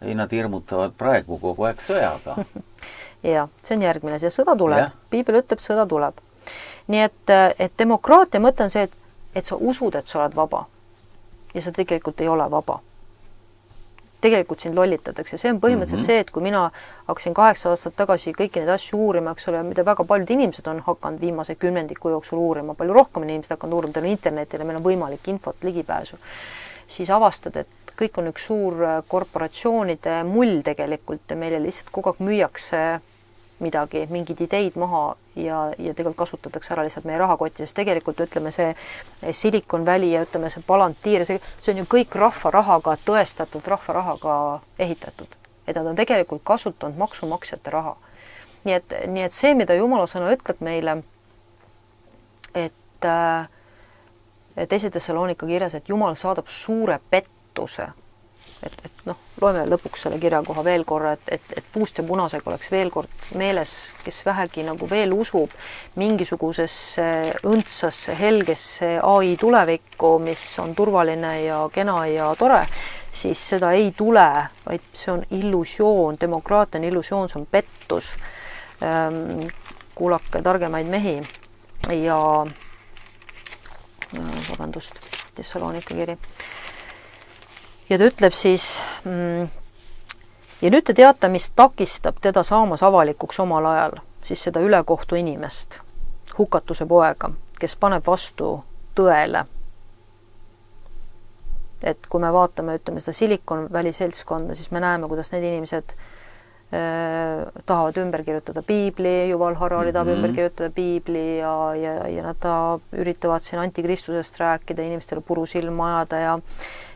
Ei, nad hirmutavad praegu kogu aeg sõjaga. Ja, see on järgmine, see sõda tuleb. Piibel ütleb, sõda tuleb. Nii et demokraatia mõte on see, et sa usud, et sa oled vaba. Ja sa tegelikult ei ole vaba. Tegelikult sind lollitatakse. See on põhimõtteliselt see, et kui mina hakkasin 8 aastat tagasi kõiki neid asju uurima, eks ole, mida väga paljud inimesed on hakanud viimase 10 jooksul uurima, palju rohkem inimesed hakanud uurima tänu internetile, meil on võimalik infot ligipääsu, siis avastad, et kõik on üks suur korporatsioonide mull tegelikult ja meile lihtsalt kogu aeg müüakse midagi, mingid ideid maha ja tegelikult kasutatakse ära lihtsalt meie rahakotti, sest tegelikult ütleme see Silicon Valley ja ütleme see Palantir, see on ju kõik rahva rahaga, tõestatult rahva rahaga ehitatud. Et nad on tegelikult kasutanud maksumaksjate raha. Nii et see, mida Jumala sõna ütleb meile, et teise Thessalonika kirjas, et Jumal saadab suure pettuse. Et loeme lõpuks selle kirja koha veel korra, et puust ja punasega oleks veel kord meeles, kes vähegi nagu veel usub mingisugusesse õndsasse, helgesse AI tulevikku, mis on turvaline ja kena ja tore, siis seda ei tule, vaid see on illusioon, demokraatia on illusioon, see on pettus. Kuulake targemaid mehi ja vabandust, Thessalonika kiri. Ja ta ütleb siis, ja nüüd te teate, mis takistab teda saamas avalikuks omal ajal, siis seda ülekohtu inimest, hukatuse poega, kes paneb vastu tõele. Et kui me vaatame, ütleme seda Silicon Valley seltskonda, siis me näeme, kuidas need inimesed tahavad ümber kirjutada piibli, Yuval Harari tahab ümber kirjutada piibli ja nad üritavad siin antikristusest rääkida, inimestele puru silma ajada ja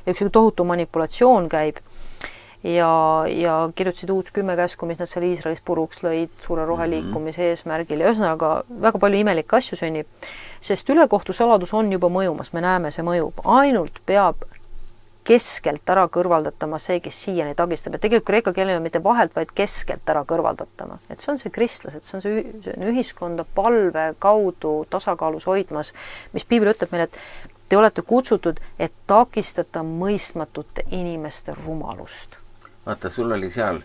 üks tohutu manipulatsioon käib ja kirjutasid uut 10 käsku, mis nad seal Iisraelis puruks lõid suure roheliikumise eesmärgil ja ühesõnaga väga palju imelikke asju sünnib, sest ülekohtu saladus on juba mõjumas, me näeme, see mõjub, ainult peab keskelt ära kõrvaldatama see, kes siiani tagistab. Ja tegelikult kreeka keelel mitte vahelt, vaid keskelt ära kõrvaldatama. Et see on see kristlased, see on see ühiskonda palve kaudu tasakaalus hoidmas, mis piibel ütleb meile, et te olete kutsutud, et takistada mõistmatute inimeste rumalust. Vaata, sul oli seal,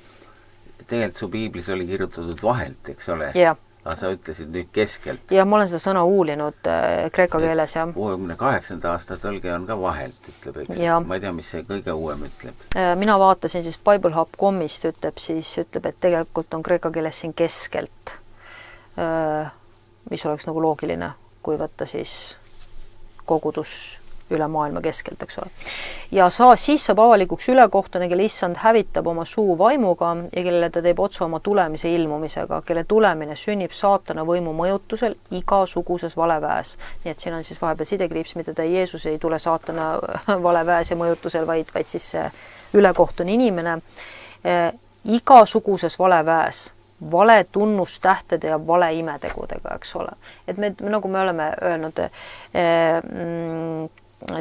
tegelikult su piiblis oli kirjutatud vahelt, eks ole? Jah. Aga sa ütlesid nüüd keskelt. Ja ma olen seda sõna uulinud kreeka keeles. 68. aasta tõlge on ka vahelt, ütleb, eks? Ma ei tea, mis see kõige uuem ütleb. Mina vaatasin siis BibleHub.comist ütleb, et tegelikult on kreeka keeles siin keskelt, mis oleks nagu loogiline, kui võtta siis kogudus üle maailma keskelt, eks ole. Ja siis saab avalikuks ülekohtune, kelle issand hävitab oma suu vaimuga ja kellele ta teeb otsa oma tulemise ilmumisega, kelle tulemine sünnib saatana võimu mõjutusel igasuguses valeväes. Nii et siin on siis vahepeal sidekriips, mida ta Jeesus ei tule saatana valeväes ja mõjutusel, vaid siis see ülekohtune inimene igasuguses valeväes, vale tunnustähtede ja vale imetegudega, eks ole. Et nagu me oleme öelnud,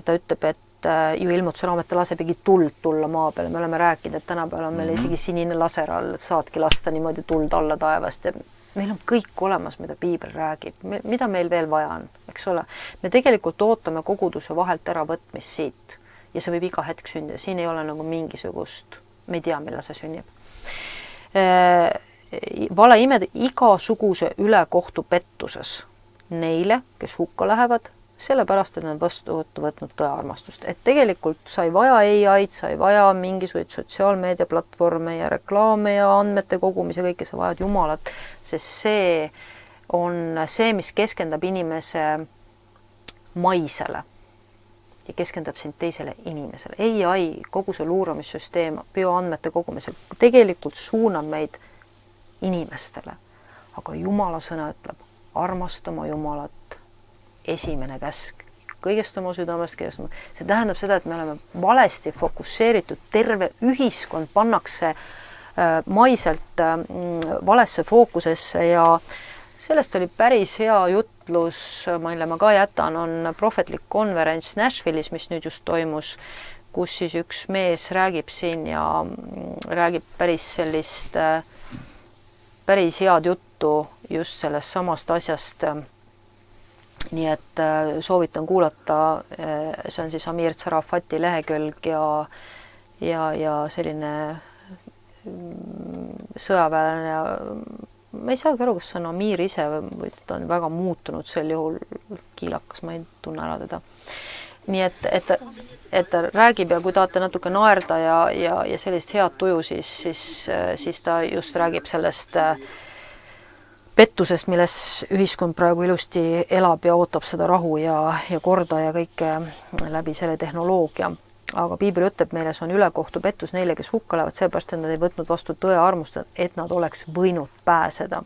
ta ütleb, et ju ilmutuse raamat ta lasebki tuld tulla maa peale. Me oleme rääkinud, et tänapäeval on meil isegi sinine laser all, et saadki lasta niimoodi tuld alla taevast. Ja meil on kõik olemas, mida piibel räägib. Mida meil veel vaja on, eks ole? Me tegelikult ootame koguduse vahelt ära võtmist siit. Ja see võib iga hetk sündida. Siin ei ole nagu mingisugust, me ei tea, millal see sünnib. Vale imed igasuguse ülekohtu pettuses neile, kes hukka lähevad, sellepärast, et nad vastu võtnud tõe armastust. Et tegelikult sa ei vaja AI-d, sa ei vaja mingisuguseid sotsiaalmeediaplatvorme ja reklaame ja andmete kogumise, kõike sa vajad Jumalat, sest see on see, mis keskendab inimese maisele ja keskendab sind teisele inimesele. AI, kogu see luuramissüsteem, bioandmete kogumise tegelikult suunab meid inimestele. Aga Jumala sõna ütleb, armasta oma Jumalat, esimene käsk, kõigest oma südamest, see tähendab seda, et me oleme valesti fokusseeritud, terve ühiskond pannakse maiselt valesse fookusesse ja sellest oli päris hea jutlus, mille ma ka jätan, on prohvetlik konverents Nashville'is, mis nüüd just toimus, kus siis üks mees räägib siin ja räägib päris sellist päris head juttu just sellest samast asjast. Nii et soovitan kuulata, see on siis Amir Tsarafati lehekülg ja selline sõjaväelane ja ma ei saagi aru, kas see on Amir ise või ta on väga muutunud sel juhul kiilakas, ma ei tunne ära teda. Nii et ta räägib ja kui tahate natuke naerda ja sellist head tuju, siis ta just räägib sellest pettusest, milles ühiskond praegu ilusti elab ja ootab seda rahu ja korda ja kõike läbi selle tehnoloogia. Aga piibel ütleb meile, see on ülekohtu pettus neile, kes hukka lähevad, sellepärast, et nad ei võtnud vastu tõe armust, et nad oleks võinud pääseda.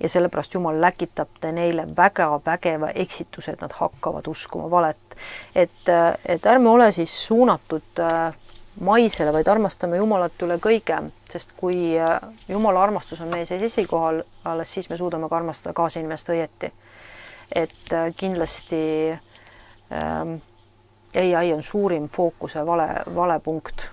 Ja sellepärast Jumal läkitab neile vägeva eksituse, et nad hakkavad uskuma valet. Et ärme ole siis suunatud maisele, vaid armastame Jumalat üle kõige, sest kui Jumala armastus on meie sees esikohal, alles siis me suudame ka armastada kaasinimest õieti. Et kindlasti AI on suurim fookuse vale punkt.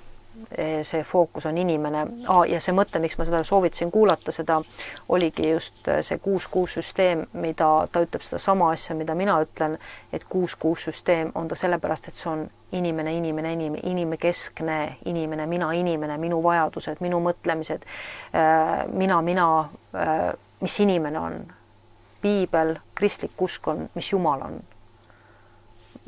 See fookus on inimene. Ja see mõte, miks ma seda soovitasin kuulata, seda oligi just see 6-6 süsteem, mida ta ütleb seda sama asja, mida mina ütlen, et 6-6 süsteem on ta sellepärast, et see on inimekeskne inimene, mina inimene, minu vajadused, minu mõtlemised, mina, mis inimene on. Piibel, kristlik usk on, mis Jumal on.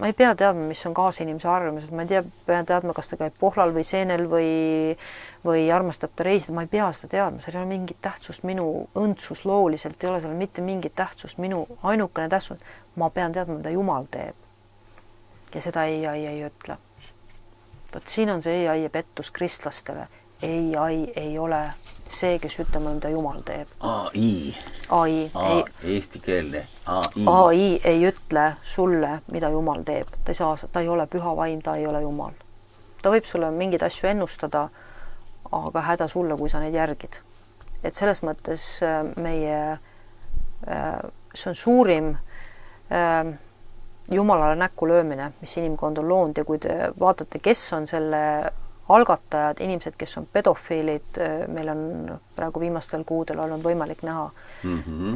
ma ei pea teadma, mis on kaasinimese harjumused, ma ei pea teadma, kas ta käib pohlal või seenel või armastab ta reisida, ma ei pea seda teadma, seal ei ole mingit tähtsust, minu õndsus looliselt ei ole seal mitte mingit tähtsust, minu ainukene tähtsus, ma pean teadma, mida Jumal teeb. Ja seda AI ei ütle. Vot siin on see AI pettus kristlastele. AI ei ole see, kes ütlema, mida Jumal teeb. AI. Eestikeelne. AI ei ütle sulle, mida Jumal teeb. Ta ei ole püha vaim, ta ei ole Jumal. Ta võib sulle mingeid asju ennustada, aga häda sulle, kui sa neid järgid. Et selles mõttes see on suurim Jumalale näkku löömine, mis inimkond on loonud ja kui te vaatate, kes on selle algatajad, inimesed, kes on pedofiilid, meil on praegu viimastel kuudel olnud võimalik näha,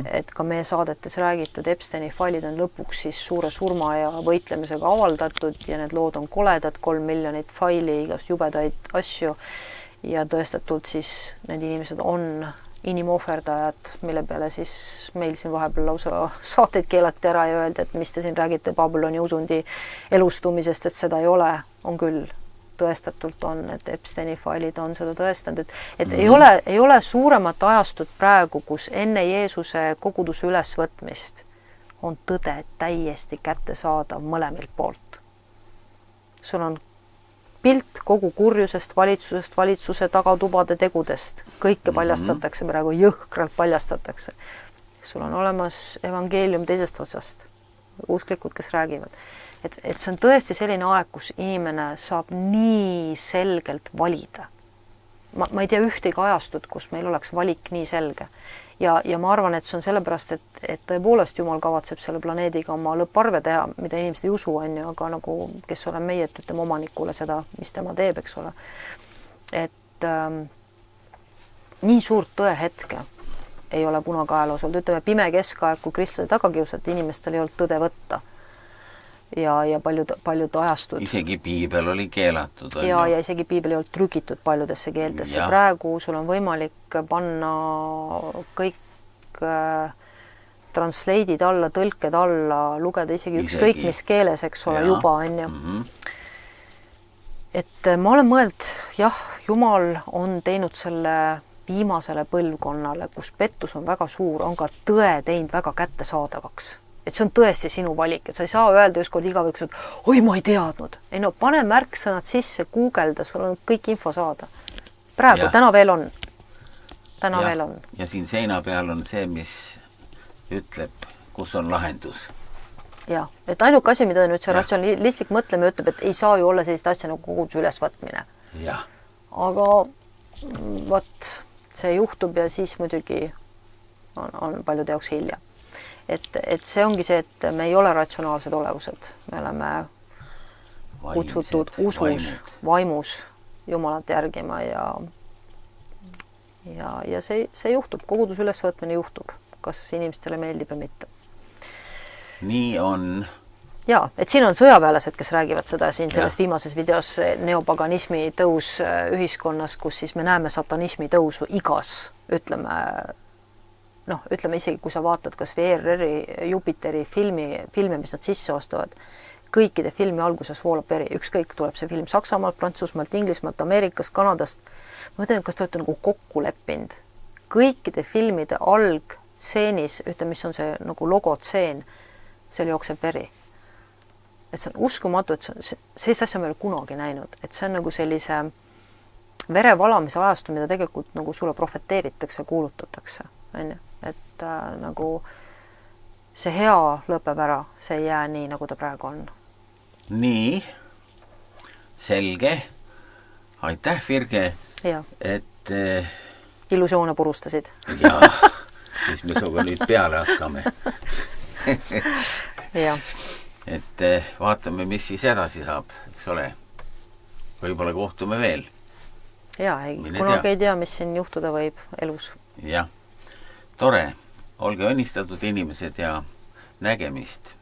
et ka meie saadetes räägitud Epsteini failid on lõpuks siis suure surma ja võitlemisega avaldatud ja need lood on koledad, 3 miljonit faili, igast jubedaid asju ja tõestatult siis need inimesed on inimohverdajad, mille peale siis meil siin vahepeal lausa saateid keelati ära ja öeldi, et mis te siin räägite Babyloni usundi elustumisest, et seda ei ole, on küll. Tõestatult on, et Epsteini failid on seda tõestanud, et ei ole suuremat ajastut praegu, kus enne Jeesuse koguduse ülesvõtmist on tõde täiesti kättesaadav mõlemilt poolt. Sul on pilt kogu kurjusest, valitsusest, valitsuse tagatubade tegudest. Kõike paljastatakse praegu, jõhkralt paljastatakse. Sul on olemas evangeelium teisest otsast, usklikud, kes räägivad. Et see on tõesti selline aeg, kus inimene saab nii selgelt valida. Ma ei tea ühtegi ajastut, kus meil oleks valik nii selge. Ja ma arvan, et see on sellepärast, et tõepoolest Jumal kavatseb selle planeediga oma lõpparve teha, mida inimesed ei usu, aga nagu kes olen meie, et ütleme omanikule seda, mis tema teeb, eks ole. Et nii suurt tõehetke ei ole kunagi ajaloos olnud. Ütleme pime keskaeg, kui kristlase tagakiusati, inimestel ei olnud tõde võtta. Ja paljud ajastud. Isegi piibel oli keelatud. Ja isegi piibel ei olnud trükitud paljudesse keeltesse. Ja. Praegu sul on võimalik panna kõik translate'id alla, tõlked alla, lugeda isegi ükskõik mis keeles, eks ole, juba on ju. Et ma olen mõeld, jah, Jumal on teinud selle viimasele põlvkonnale, kus pettus on väga suur, on ka tõe teinud väga kättesaadavaks. Et see on tõesti sinu valik, et sa ei saa öelda ükskord igavõiks, et oi, ma ei teadnud. Ei no, pane märksõnad sisse, googelda, sul on kõik info saada. Praegu, täna veel on. Ja siin seina peal on see, mis ütleb, kus on lahendus. Ja, et ainuke asi, mida nüüd see ratsionalistlik mõtleme ütleb, et ei saa ju olla sellist asja nagu koguduse ülesvõtmine. Ja. Aga võt, see juhtub ja siis muidugi on paljude jaoks hilja. Et see ongi see, et me ei ole ratsionaalsed olevused. Me oleme kutsutud usus, vaimus Jumalat järgima ja see juhtub. Koguduse ülesvõtmine juhtub, kas inimestele meeldib või mitte. Nii on. Ja, et siin on sõjaväelased, kes räägivad seda siin selles viimases videos neopaganismi tõus ühiskonnas, kus siis me näeme satanismi tõusu igas, ütleme isegi, kui sa vaatad kas VRR-i Jupiteri filmi, mis nad sisse ostavad, kõikide filmi alguses voolab veri, ükskõik tuleb see film Saksamaalt, Prantsusmaalt, Inglismaalt, Ameerikast, Kanadast. Ma mõtlen, kas te olete nagu kokku leppinud. Kõikide filmide algtseenis, mis on see nagu logotseen, seal jookseb veri. Et see on uskumatu, et sellist asja me ei ole kunagi näinud, et see on nagu sellise verevalamise ajastu, mida tegelikult nagu sulle profeteeritakse, kuulutatakse. Et nagu see hea lõpeb ära, see ei jää nii, nagu ta praegu on. Nii, selge. Aitäh, Virge, et illusioone purustasid. Ja, mis me suga nüüd peale hakkame. Et vaatame, mis siis edasi saab, eks ole. Võib-olla kohtume veel. Ja, kunagi ei tea, mis siin juhtuda võib elus. Jah. Tore, olge õnnistatud inimesed ja nägemist.